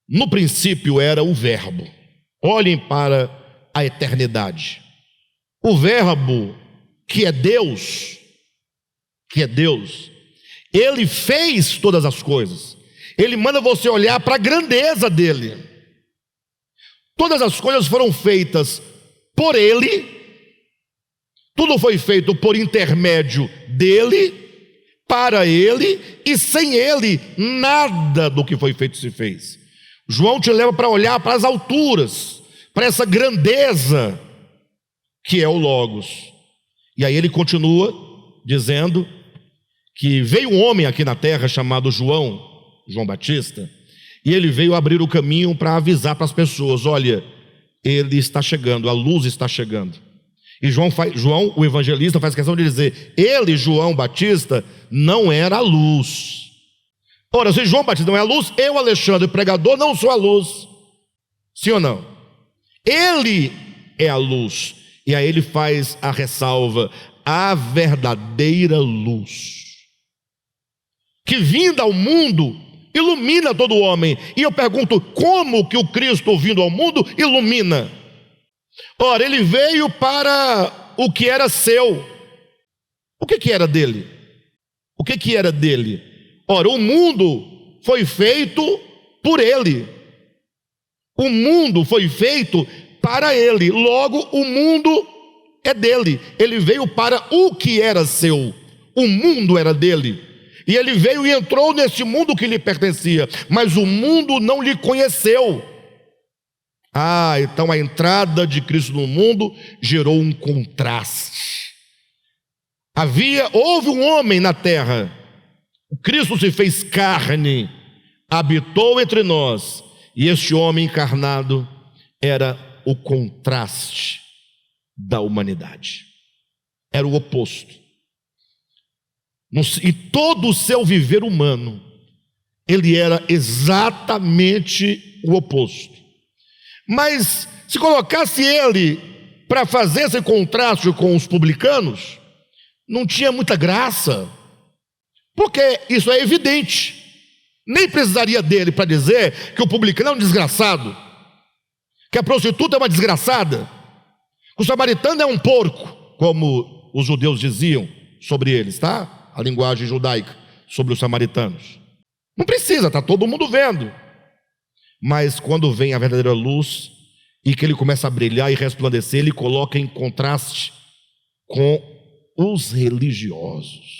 No princípio era o Verbo. Olhem para a eternidade. O Verbo, que é Deus, Ele fez todas as coisas. Ele manda você olhar para a grandeza dele. Todas as coisas foram feitas por Ele, tudo foi feito por intermédio dele, para Ele, e sem Ele, nada do que foi feito se fez. João te leva para olhar para as alturas, para essa grandeza que é o Logos. E aí ele continua dizendo que veio um homem aqui na terra chamado João Batista, e ele veio abrir o caminho para avisar para as pessoas, olha, ele está chegando, a luz está chegando. E João, o evangelista, faz questão de dizer, ele, João Batista, não era a luz. Ora, se João Batista não é a luz, eu, Alexandre, pregador, não sou a luz. Sim ou não? Ele é a luz. E aí ele faz a ressalva, a verdadeira luz, que vinda ao mundo, ilumina todo homem. E eu pergunto, como que o Cristo vindo ao mundo ilumina? Ora, ele veio para o que era seu. O que era dele? O que era dele? Ora, o mundo foi feito por ele. O mundo foi feito para ele. Logo, o mundo é dele. Ele veio para o que era seu. O mundo era dele. E ele veio e entrou nesse mundo que lhe pertencia, mas o mundo não lhe conheceu. Então a entrada de Cristo no mundo gerou um contraste. Houve um homem na terra, o Cristo se fez carne, habitou entre nós, e este homem encarnado era o contraste da humanidade, era o oposto. E todo o seu viver humano, ele era exatamente o oposto. Mas se colocasse ele para fazer esse contraste com os publicanos, não tinha muita graça, porque isso é evidente. Nem precisaria dele para dizer que o publicano é um desgraçado, que a prostituta é uma desgraçada, que o samaritano é um porco, como os judeus diziam sobre eles, tá? A linguagem judaica sobre os samaritanos. Não precisa, está todo mundo vendo. Mas quando vem a verdadeira luz e que ele começa a brilhar e resplandecer, ele coloca em contraste com os religiosos.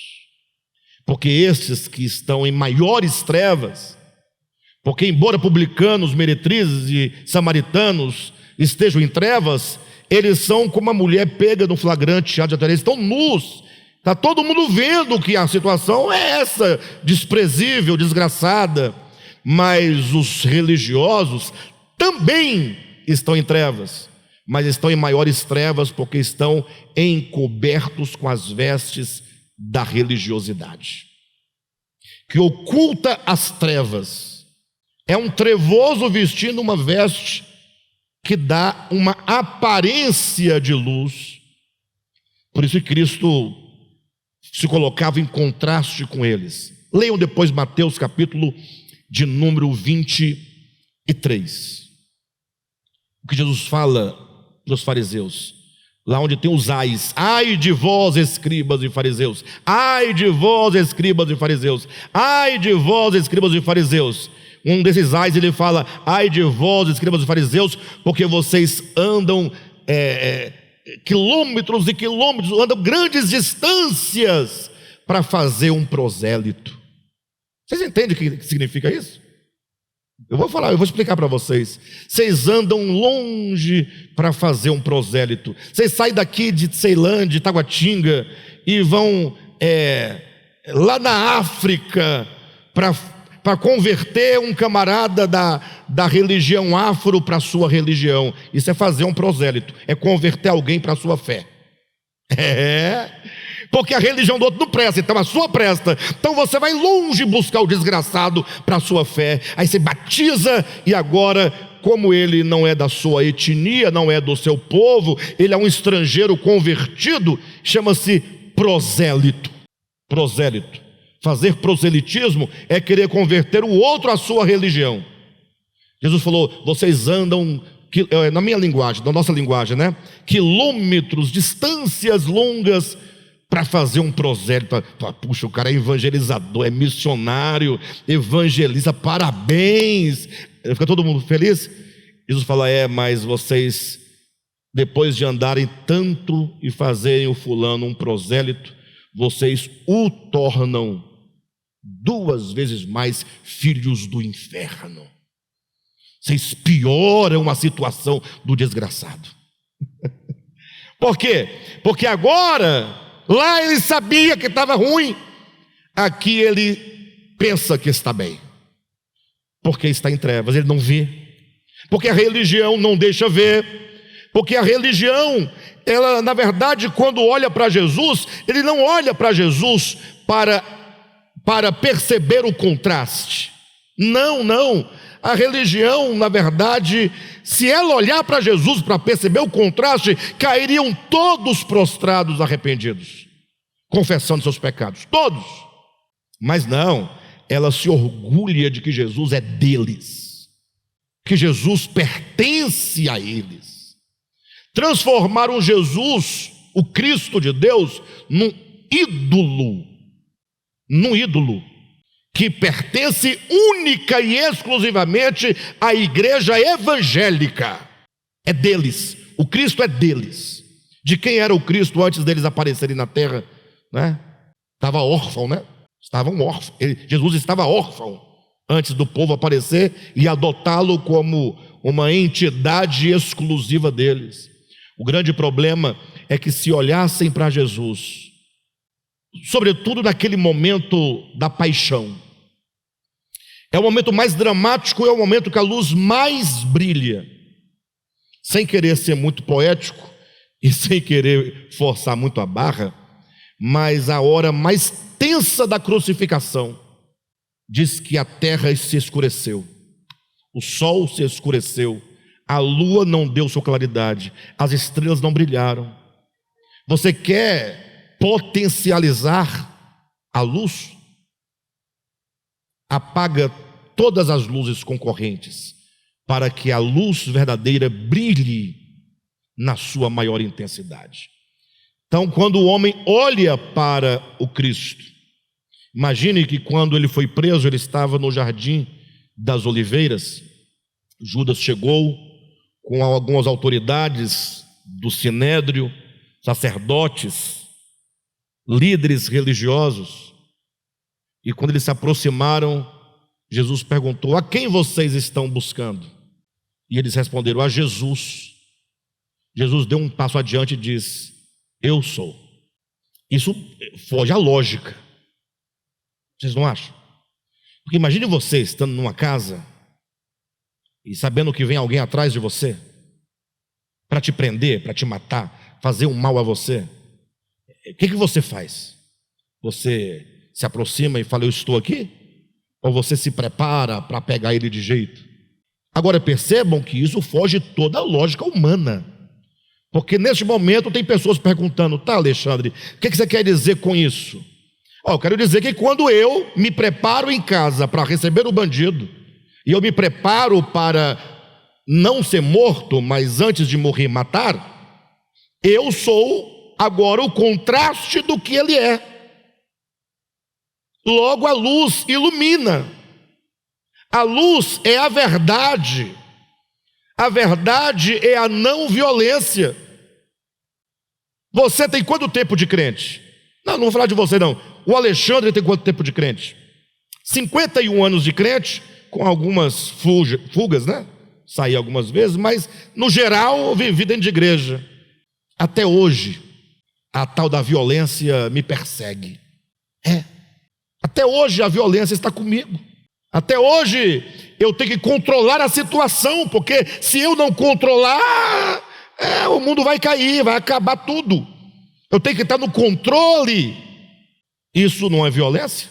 Porque estes que estão em maiores trevas, porque embora publicanos, meretrizes e samaritanos estejam em trevas, eles são como a mulher pega no flagrante ato de adultério, eles estão nus. Está todo mundo vendo que a situação é essa, desprezível, desgraçada. Mas os religiosos também estão em trevas, mas estão em maiores trevas porque estão encobertos com as vestes da religiosidade, que oculta as trevas. É um trevoso vestindo uma veste que dá uma aparência de luz. Por isso que Cristo se colocava em contraste com eles. Leiam depois Mateus capítulo de número 23. O que Jesus fala para os fariseus, lá onde tem os ais: ai de vós, escribas e fariseus, ai de vós, escribas e fariseus, ai de vós, escribas e fariseus. Um desses ais ele fala: ai de vós, escribas e fariseus, porque vocês andam quilômetros e quilômetros, andam grandes distâncias para fazer um prosélito. Vocês entendem o que significa isso? Eu vou explicar para vocês. Vocês andam longe para fazer um prosélito. Vocês saem daqui de Ceilândia, de Taguatinga, e vão lá na África para converter um camarada da religião afro para a sua religião. Isso é fazer um prosélito, é converter alguém para a sua fé. Porque a religião do outro não presta, então a sua presta. Então você vai longe buscar o desgraçado para a sua fé. Aí você batiza, e agora, como ele não é da sua etnia, não é do seu povo, ele é um estrangeiro convertido, chama-se prosélito. Prosélito. Fazer proselitismo é querer converter o outro à sua religião. Jesus falou: vocês andam, na minha linguagem, na nossa linguagem, né? Quilômetros, distâncias longas para fazer um prosélito. Puxa, o cara é evangelizador, é missionário, evangeliza, parabéns. Fica todo mundo feliz? Jesus fala: mas vocês, depois de andarem tanto e fazerem o fulano um prosélito, vocês o tornam 2 vezes mais filhos do inferno. Vocês pioram a situação do desgraçado. Por quê? Porque agora, lá ele sabia que estava ruim, aqui ele pensa que está bem, porque está em trevas, ele não vê, porque a religião não deixa ver, porque a religião, ela na verdade, quando olha para Jesus, ele não olha para Jesus para perceber o contraste. Não, a religião, na verdade, se ela olhar para Jesus para perceber o contraste, cairiam todos prostrados, arrependidos, confessando seus pecados, todos. Mas não, ela se orgulha de que Jesus é deles, que Jesus pertence a eles. Transformaram Jesus, o Cristo de Deus, num ídolo que pertence única e exclusivamente à igreja evangélica. É deles, o Cristo é deles. De quem era o Cristo antes deles aparecerem na terra, né? Estava órfão, né? Estavam órfãos. Jesus estava órfão antes do povo aparecer e adotá-lo como uma entidade exclusiva deles. O grande problema é que se olhassem para Jesus, sobretudo naquele momento da paixão, é o momento mais dramático, é o momento que a luz mais brilha. Sem querer ser muito poético e sem querer forçar muito a barra, mas a hora mais tensa da crucificação, diz que a terra se escureceu, o sol se escureceu, a lua não deu sua claridade, as estrelas não brilharam. Você quer potencializar a luz? Apaga todas as luzes concorrentes, para que a luz verdadeira brilhe na sua maior intensidade. Então, quando o homem olha para o Cristo, imagine que quando ele foi preso, ele estava no Jardim das Oliveiras. Judas chegou com algumas autoridades do Sinédrio, sacerdotes, líderes religiosos, e quando eles se aproximaram, Jesus perguntou: a quem vocês estão buscando? E eles responderam: a Jesus. Jesus deu um passo adiante e disse: eu sou. Isso foge à lógica, vocês não acham? Porque imagine você estando numa casa e sabendo que vem alguém atrás de você para te prender, para te matar, fazer um mal a você. O que você faz? Você se aproxima e fala: eu estou aqui? Ou você se prepara para pegar ele de jeito? Agora percebam que isso foge toda a lógica humana, porque neste momento tem pessoas perguntando: tá, Alexandre, o que você quer dizer com isso? Eu quero dizer que quando eu me preparo em casa para receber o bandido, e eu me preparo para não ser morto, mas antes de morrer matar, eu sou agora o contraste do que ele é. Logo a luz ilumina. A luz é a verdade. A verdade é a não violência. Você tem quanto tempo de crente? Não vou falar de você não. O Alexandre tem quanto tempo de crente? 51 anos de crente, com algumas fugas, né? Saí algumas vezes, mas no geral vivi dentro de igreja. Até hoje, a tal da violência me persegue. Até hoje a violência está comigo. Até hoje eu tenho que controlar a situação, porque se eu não controlar, o mundo vai cair, vai acabar tudo. Eu tenho que estar no controle. Isso não é violência?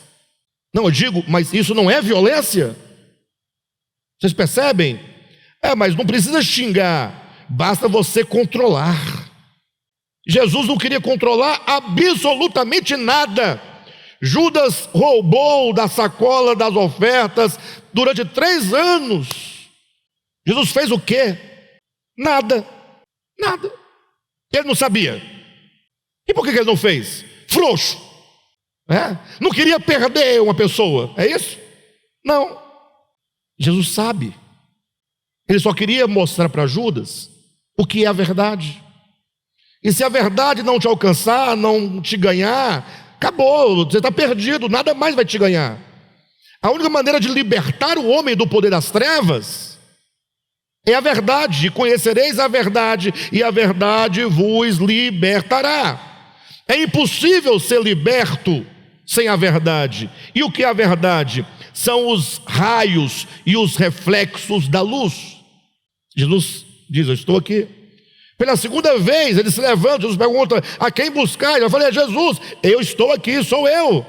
Não, eu digo, mas isso não é violência? Vocês percebem? Mas não precisa xingar, basta você controlar. Jesus não queria controlar absolutamente nada. Judas roubou da sacola das ofertas durante 3 anos. Jesus fez o quê? Nada. Ele não sabia. E por que ele não fez? Frouxo. Não queria perder uma pessoa, é isso? Não. Jesus sabe. Ele só queria mostrar para Judas o que é a verdade. E se a verdade não te alcançar, não te ganhar, acabou, você está perdido, nada mais vai te ganhar. A única maneira de libertar o homem do poder das trevas é a verdade. Conhecereis a verdade, e a verdade vos libertará. É impossível ser liberto sem a verdade. E o que é a verdade? São os raios e os reflexos da luz. Jesus diz: eu estou aqui. Pela segunda vez ele se levanta, Jesus pergunta: a quem buscar? Eu falei: Jesus, eu estou aqui, sou eu.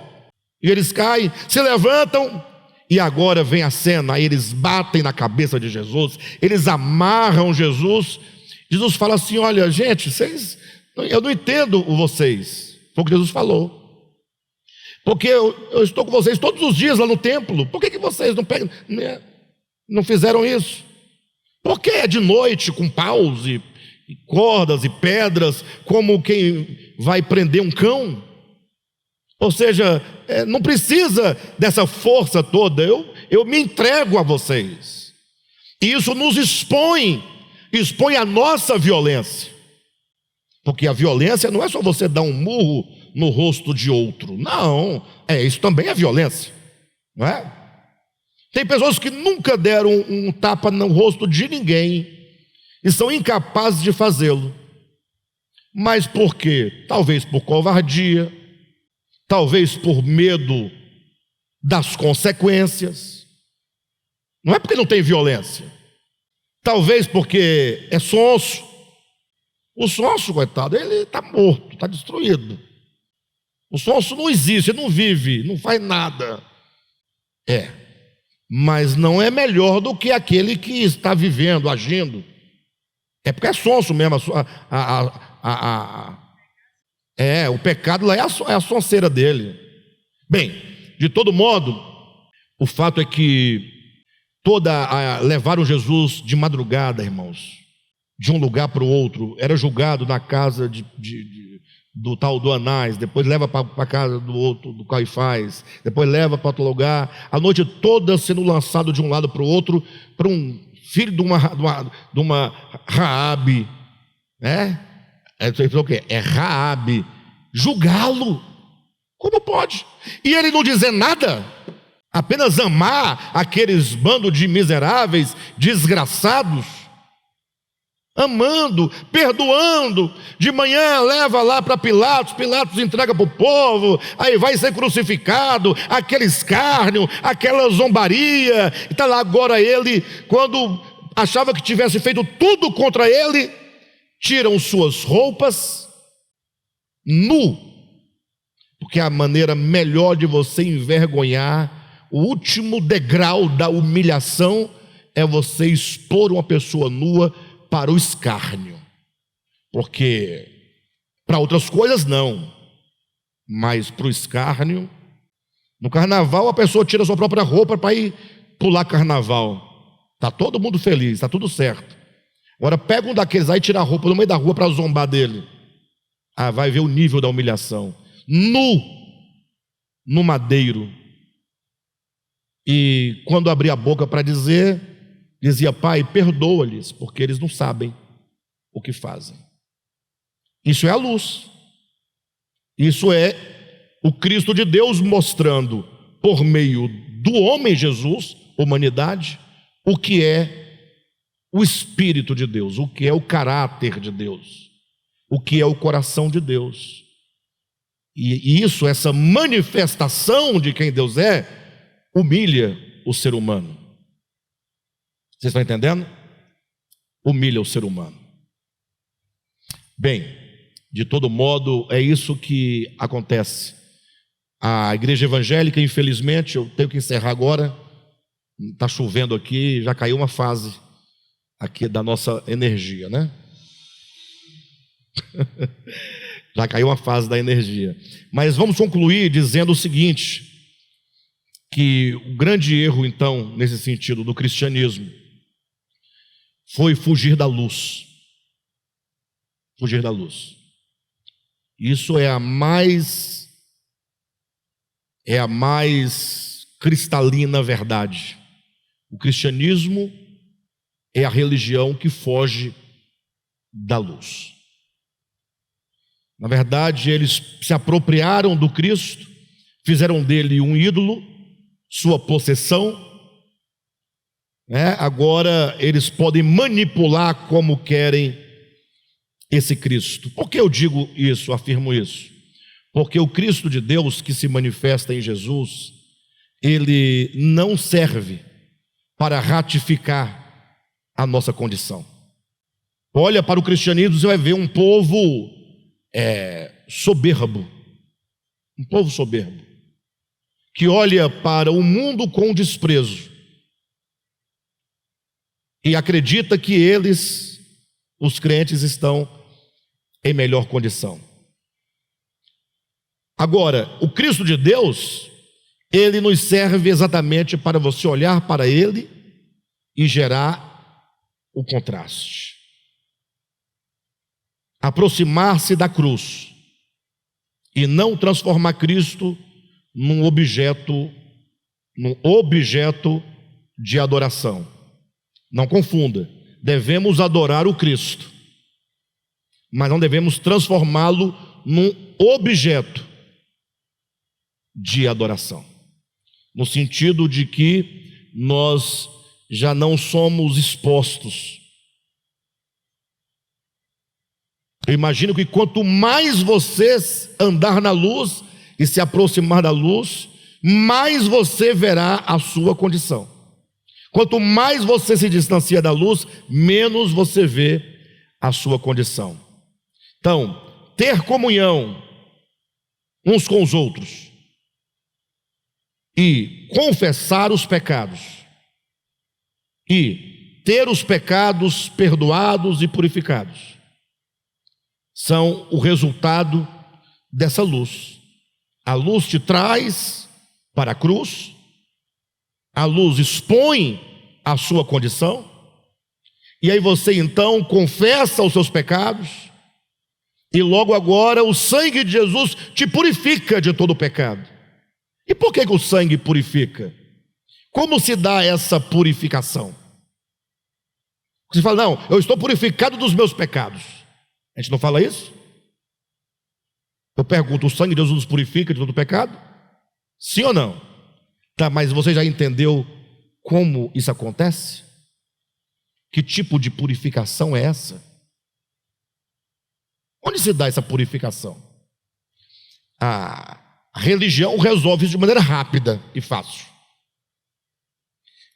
E eles caem, se levantam, e agora vem a cena. Aí eles batem na cabeça de Jesus, eles amarram Jesus. Jesus fala assim: olha, gente, eu não entendo vocês. Foi o que Jesus falou. Porque eu estou com vocês todos os dias lá no templo. Por que vocês não fizeram isso? Porque é de noite, com paus e cordas e pedras, como quem vai prender um cão. Ou seja, não precisa dessa força toda. Eu me entrego a vocês. E isso nos expõe a nossa violência. Porque a violência não é só você dar um murro no rosto de outro. Não, isso também é violência, não é? Tem pessoas que nunca deram um tapa no rosto de ninguém e são incapazes de fazê-lo. Mas por quê? Talvez por covardia, talvez por medo das consequências. Não é porque não tem violência. Talvez porque é sonso. O sonso, coitado, ele está morto, está destruído. O sonso não existe, ele não vive, não faz nada. Mas não é melhor do que aquele que está vivendo, agindo. É porque é sonso mesmo. O pecado lá é a sonceira dele. Bem, de todo modo, o fato é que levaram Jesus de madrugada, irmãos, de um lugar para o outro. Era julgado na casa do tal do Anás, depois leva para a casa do outro, do Caifás, depois leva para outro lugar, a noite toda sendo lançado de um lado para o outro, para um filho de uma Raabe, né? O quê? É Raabe, julgá-lo. Como pode? E ele não dizer nada, apenas amar aqueles bandos de miseráveis, desgraçados, amando, perdoando. De manhã leva lá para Pilatos, Pilatos entrega para o povo, aí vai ser crucificado, aquele escárnio, aquela zombaria. E está lá agora ele, quando achava que tivesse feito tudo contra ele, tiram suas roupas, nu, porque a maneira melhor de você envergonhar, o último degrau da humilhação, é você expor uma pessoa nua para o escárnio. Porque para outras coisas não, mas para o escárnio. No carnaval a pessoa tira a sua própria roupa para ir pular carnaval, está todo mundo feliz, está tudo certo. Agora pega um daqueles aí e tira a roupa no meio da rua para zombar dele. Vai ver o nível da humilhação. Nu, no madeiro. E quando abria a boca para dizer, dizia: Pai, perdoa-lhes, porque eles não sabem o que fazem. Isso é a luz. Isso é o Cristo de Deus mostrando, por meio do homem Jesus, humanidade, o que é o Espírito de Deus, o que é o caráter de Deus, o que é o coração de Deus. E isso, essa manifestação de quem Deus é, humilha o ser humano. Vocês estão entendendo? Humilha o ser humano. Bem, de todo modo, é isso que acontece. A igreja evangélica, infelizmente, eu tenho que encerrar agora, está chovendo aqui, já caiu uma fase aqui da nossa energia, né? Já caiu uma fase da energia. Mas vamos concluir dizendo o seguinte, que o grande erro, então, nesse sentido do cristianismo, foi fugir da luz. Fugir da luz. Isso é a mais cristalina verdade. O cristianismo é a religião que foge da luz. Na verdade, eles se apropriaram do Cristo, fizeram dele um ídolo, sua possessão. Agora eles podem manipular como querem esse Cristo. Por que eu digo isso, afirmo isso? Porque o Cristo de Deus que se manifesta em Jesus, ele não serve para ratificar a nossa condição. Olha para o cristianismo, você vai ver um povo soberbo, um povo soberbo, que olha para o mundo com desprezo e acredita que eles, os crentes, estão em melhor condição. Agora, o Cristo de Deus, ele nos serve exatamente para você olhar para ele e gerar o contraste. Aproximar-se da cruz e não transformar Cristo num objeto de adoração. Não confunda, devemos adorar o Cristo, mas não devemos transformá-lo num objeto de adoração, no sentido de que nós já não somos expostos. Eu imagino que quanto mais você andar na luz e se aproximar da luz, mais você verá a sua condição. Quanto mais você se distancia da luz, menos você vê a sua condição. Então, ter comunhão uns com os outros e confessar os pecados e ter os pecados perdoados e purificados são o resultado dessa luz. A luz te traz para a cruz, a luz expõe a sua condição, e aí você então confessa os seus pecados, e logo agora o sangue de Jesus te purifica de todo o pecado. E por que o sangue purifica? Como se dá essa purificação? Você fala, não, eu estou purificado dos meus pecados. A gente não fala isso? Eu pergunto, o sangue de Jesus nos purifica de todo o pecado? Sim ou não? Tá, mas você já entendeu como isso acontece? Que tipo de purificação é essa? Onde se dá essa purificação? A religião resolve isso de maneira rápida e fácil.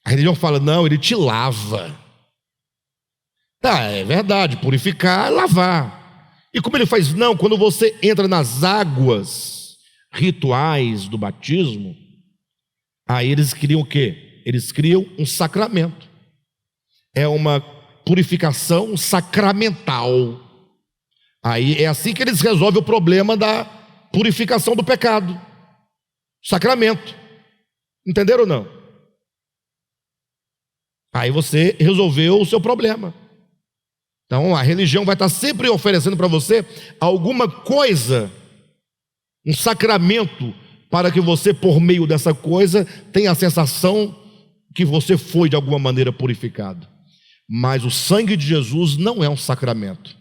A religião fala, não, ele te lava. Tá, é verdade, purificar é lavar. E como ele faz? Não, quando você entra nas águas rituais do batismo, aí eles criam o quê? Eles criam um sacramento. É uma purificação sacramental. Aí é assim que eles resolvem o problema da purificação do pecado. Sacramento. Entenderam ou não? Aí você resolveu o seu problema. Então a religião vai estar sempre oferecendo para você alguma coisa, um sacramento, para que você, por meio dessa coisa, tenha a sensação que você foi de alguma maneira purificado. Mas o sangue de Jesus não é um sacramento.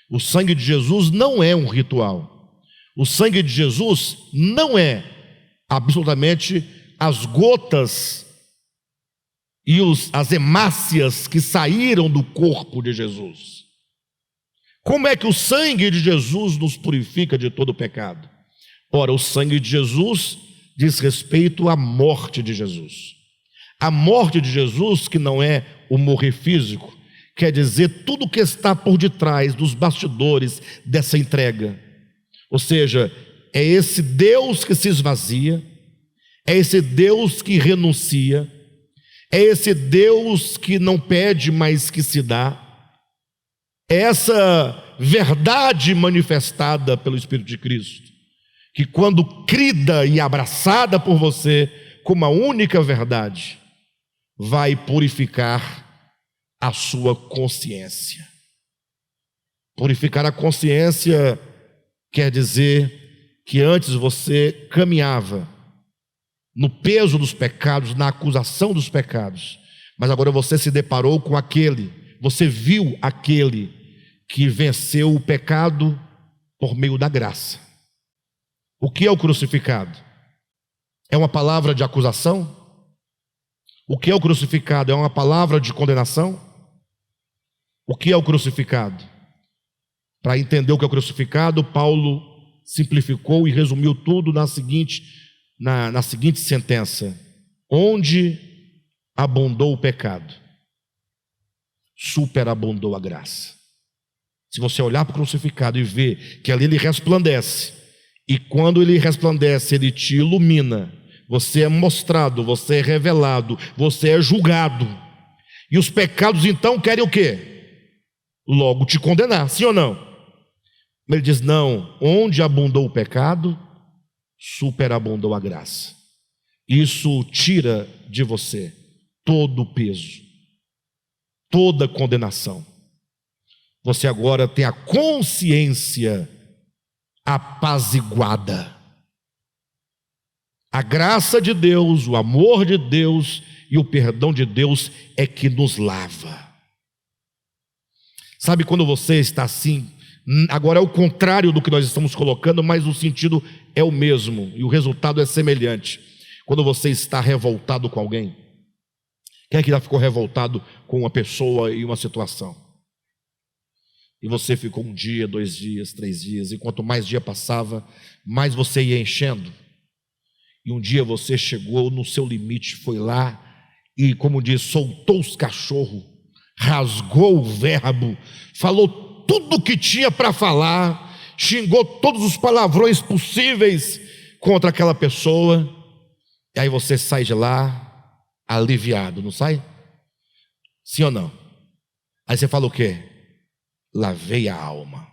O sangue de Jesus não é um ritual. O sangue de Jesus não é absolutamente as gotas e as hemácias que saíram do corpo de Jesus. Como é que o sangue de Jesus nos purifica de todo o pecado? Ora, o sangue de Jesus diz respeito à morte de Jesus. A morte de Jesus, que não é o morrer físico, quer dizer tudo que está por detrás dos bastidores dessa entrega. Ou seja, é esse Deus que se esvazia, é esse Deus que renuncia, é esse Deus que não pede, mas que se dá. É essa verdade manifestada pelo Espírito de Cristo, que quando crida e abraçada por você como a única verdade, vai purificar a sua consciência. Purificar a consciência quer dizer que antes você caminhava no peso dos pecados, na acusação dos pecados, mas agora você se deparou com aquele, você viu aquele que venceu o pecado por meio da graça. O que é o crucificado? É uma palavra de acusação? O que é o crucificado? É uma palavra de condenação? O que é o crucificado? Para entender o que é o crucificado, Paulo simplificou e resumiu tudo na seguinte sentença: onde abundou o pecado, superabundou a graça. Se você olhar para o crucificado e ver que ali ele resplandece, e quando ele resplandece, ele te ilumina, você é mostrado, você é revelado, você é julgado, e os pecados então querem o quê? Logo te condenar, sim ou não? Ele diz, não, onde abundou o pecado, superabundou a graça. Isso tira de você todo o peso, toda a condenação. Você agora tem a consciência apaziguada. A graça de Deus, o amor de Deus e o perdão de Deus é que nos lava. Sabe quando você está assim, agora é o contrário do que nós estamos colocando, mas o sentido é o mesmo e o resultado é semelhante. Quando você está revoltado com alguém, Quem é que já ficou revoltado com uma pessoa e uma situação? E você ficou 1 dia, 2 dias, 3 dias, e quanto mais dia passava, mais você ia enchendo. E um dia você chegou no seu limite, foi lá e, como diz, soltou os cachorros, rasgou o verbo, falou tudo o que tinha para falar, xingou todos os palavrões possíveis contra aquela pessoa, e aí você sai de lá aliviado, não sai? Sim ou não? Aí você fala o quê? Lavei a alma,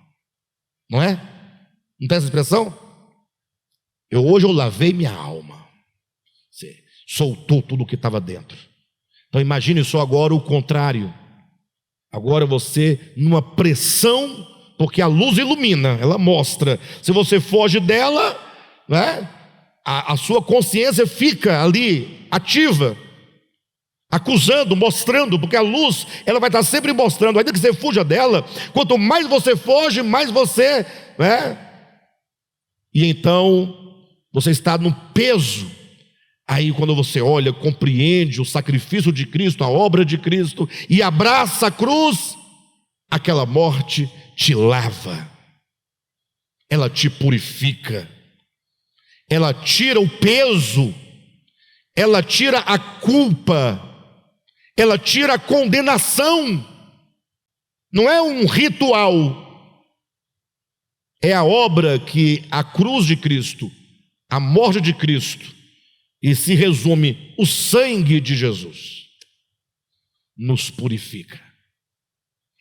não é? Não tem essa expressão? Hoje eu lavei minha alma. Você soltou tudo o que estava dentro. Então imagine só agora o contrário. Agora você numa pressão, porque a luz ilumina, ela mostra. Se você foge dela, né, a sua consciência fica ali ativa, acusando, mostrando, porque a luz ela vai estar sempre mostrando. Ainda que você fuja dela, quanto mais você foge, mais você, né? E então você está no peso. Aí quando você olha, compreende o sacrifício de Cristo, a obra de Cristo, e abraça a cruz, aquela morte te lava, ela te purifica, ela tira o peso, ela tira a culpa, ela tira a condenação. Não é um ritual, é a obra que a cruz de Cristo, a morte de Cristo, e se resume o sangue de Jesus, nos purifica.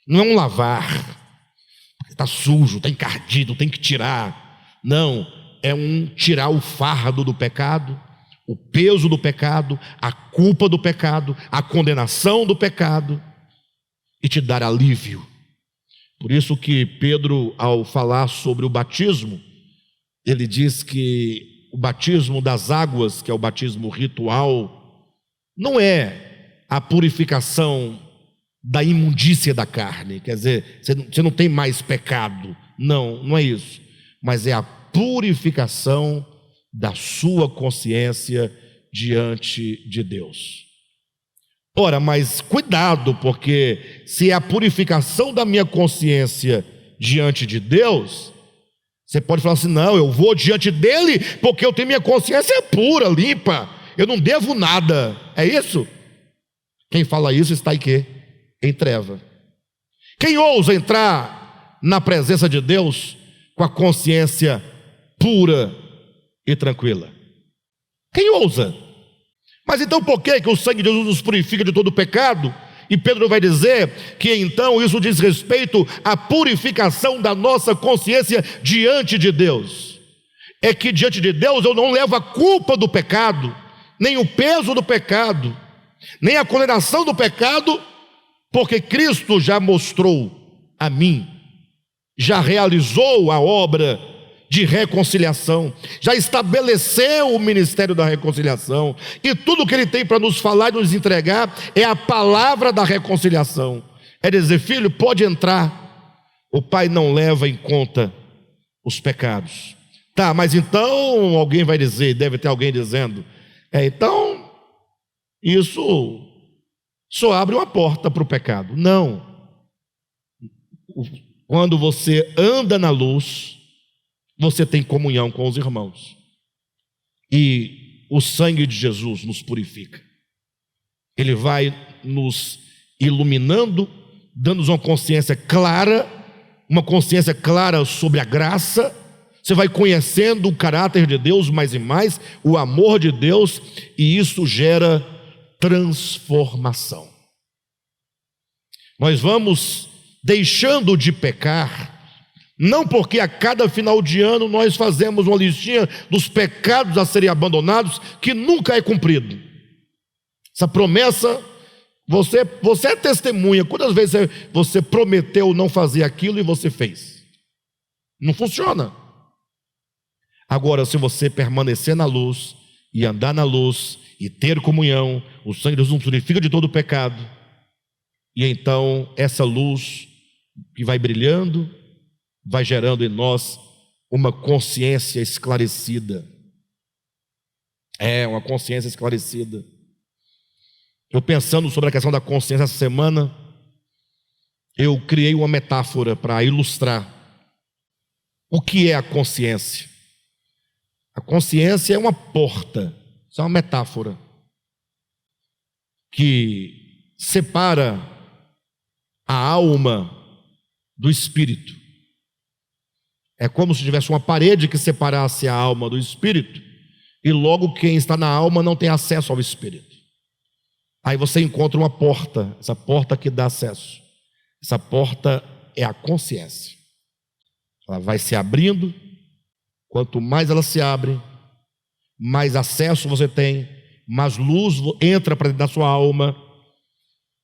Não é um lavar, está sujo, está encardido, tem que tirar. Não, é um tirar o fardo do pecado, o peso do pecado, a culpa do pecado, a condenação do pecado, e te dar alívio. Por isso que Pedro, ao falar sobre o batismo, ele diz que o batismo das águas, que é o batismo ritual, não é a purificação da imundícia da carne, quer dizer, você não tem mais pecado, não é isso, mas é a purificação da sua consciência diante de Deus. Ora, mas cuidado, porque se é a purificação da minha consciência diante de Deus, você pode falar assim: não, eu vou diante dele porque eu tenho minha consciência pura, limpa, eu não devo nada. É isso? Quem fala isso está em quê? Em treva. Quem ousa entrar na presença de Deus com a consciência pura e tranquila? Quem ousa? Mas então por que o sangue de Jesus nos purifica de todo pecado? E Pedro vai dizer que então isso diz respeito à purificação da nossa consciência diante de Deus. É que diante de Deus eu não levo a culpa do pecado, nem o peso do pecado, nem a condenação do pecado, porque Cristo já mostrou a mim, já realizou a obra de reconciliação, já estabeleceu o ministério da reconciliação, e tudo que ele tem para nos falar e nos entregar é a palavra da reconciliação. É dizer: filho, pode entrar, o pai não leva em conta os pecados. Tá, mas então alguém vai dizer, deve ter alguém dizendo: então isso só abre uma porta para o pecado. Não. Quando você anda na luz, você tem comunhão com os irmãos, e o sangue de Jesus nos purifica. Ele vai nos iluminando, dando-nos uma consciência clara sobre a graça. Você vai conhecendo o caráter de Deus mais e mais, o amor de Deus, e isso gera transformação. Nós vamos deixando de pecar, não porque a cada final de ano nós fazemos uma listinha dos pecados a serem abandonados, que nunca é cumprido. Essa promessa, você é testemunha. Quantas vezes você prometeu não fazer aquilo e você fez? Não funciona. Agora, se você permanecer na luz, e andar na luz, e ter comunhão, o sangue de Jesus nos purifica de todo o pecado, e então essa luz que vai brilhando, vai gerando em nós uma consciência esclarecida. Uma consciência esclarecida. Eu pensando sobre a questão da consciência essa semana, eu criei uma metáfora para ilustrar o que é a consciência. A consciência é uma porta, isso é uma metáfora, que separa a alma do espírito. É como se tivesse uma parede que separasse a alma do espírito, e logo quem está na alma não tem acesso ao espírito. Aí você encontra uma porta, essa porta que dá acesso. Essa porta é a consciência. Ela vai se abrindo, quanto mais ela se abre, mais acesso você tem, mais luz entra para dentro da sua alma.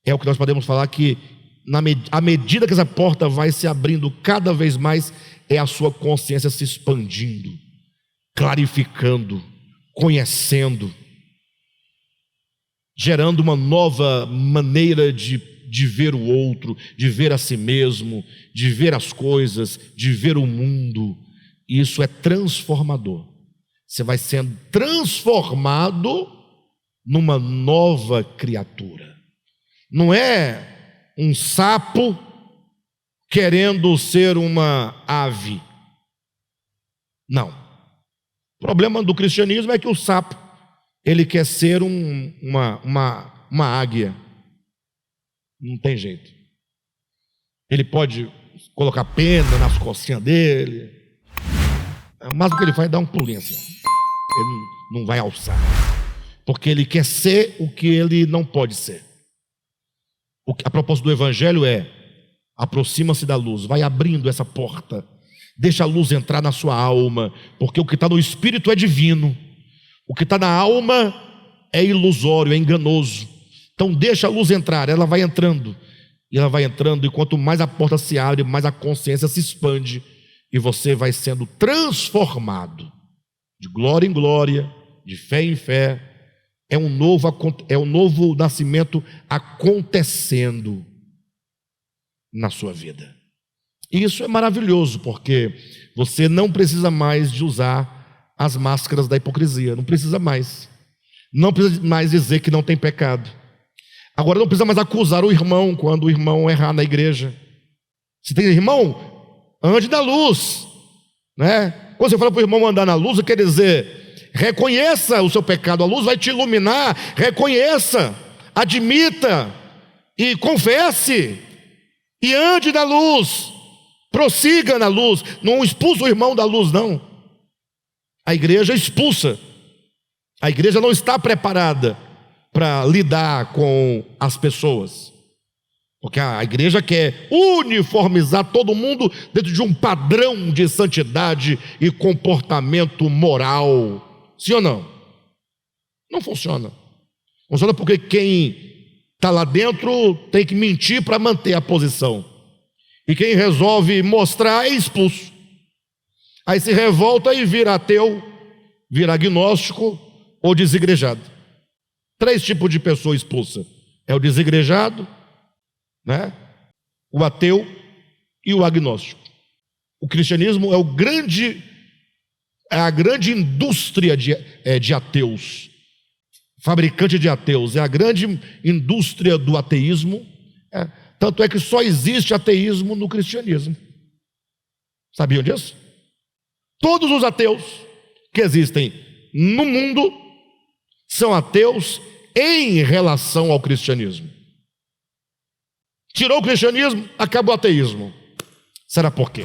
É o que nós podemos falar que, à medida que essa porta vai se abrindo cada vez mais, é a sua consciência se expandindo, clarificando, conhecendo, gerando uma nova maneira de ver o outro, de ver a si mesmo, de ver as coisas, de ver o mundo. Isso é transformador. Você vai sendo transformado numa nova criatura. Não é um sapo querendo ser uma ave. Não. O problema do cristianismo é que o sapo, ele quer ser uma águia. Não tem jeito. Ele pode colocar pena nas costinhas dele. O máximo que ele faz é dar um pulinho assim. Ele não vai alçar. Porque ele quer ser o que ele não pode ser. A propósito do evangelho é: aproxima-se da luz, vai abrindo essa porta, deixa a luz entrar na sua alma, porque o que está no espírito é divino, o que está na alma é ilusório, é enganoso. Então deixa a luz entrar, ela vai entrando, e quanto mais a porta se abre, mais a consciência se expande, e você vai sendo transformado, de glória em glória, de fé em fé. É um novo nascimento acontecendo na sua vida. E isso é maravilhoso, porque você não precisa mais de usar as máscaras da hipocrisia. Não precisa mais. Não precisa mais dizer que não tem pecado. Agora não precisa mais acusar o irmão quando o irmão errar na igreja. Se tem irmão, ande na luz, né? Quando você fala para o irmão andar na luz, quer dizer, reconheça o seu pecado, a luz vai te iluminar. Reconheça, admita e confesse, e ande na luz, prossiga na luz. Não expulsa o irmão da luz, não. A igreja expulsa. A igreja não está preparada para lidar com as pessoas, porque a igreja quer uniformizar todo mundo dentro de um padrão de santidade e comportamento moral. Sim ou não? Não funciona. Funciona porque quem está lá dentro tem que mentir para manter a posição, e quem resolve mostrar é expulso. Aí se revolta e vira ateu, vira agnóstico ou desigrejado. 3 tipos de pessoa expulsa: é o desigrejado, né? O ateu e o agnóstico. O cristianismo é a grande indústria de ateus, fabricante de ateus, é a grande indústria do ateísmo. Tanto é que só existe ateísmo no cristianismo. Sabiam disso? Todos os ateus que existem no mundo são ateus em relação ao cristianismo. Tirou o cristianismo, acaba o ateísmo. Será por quê?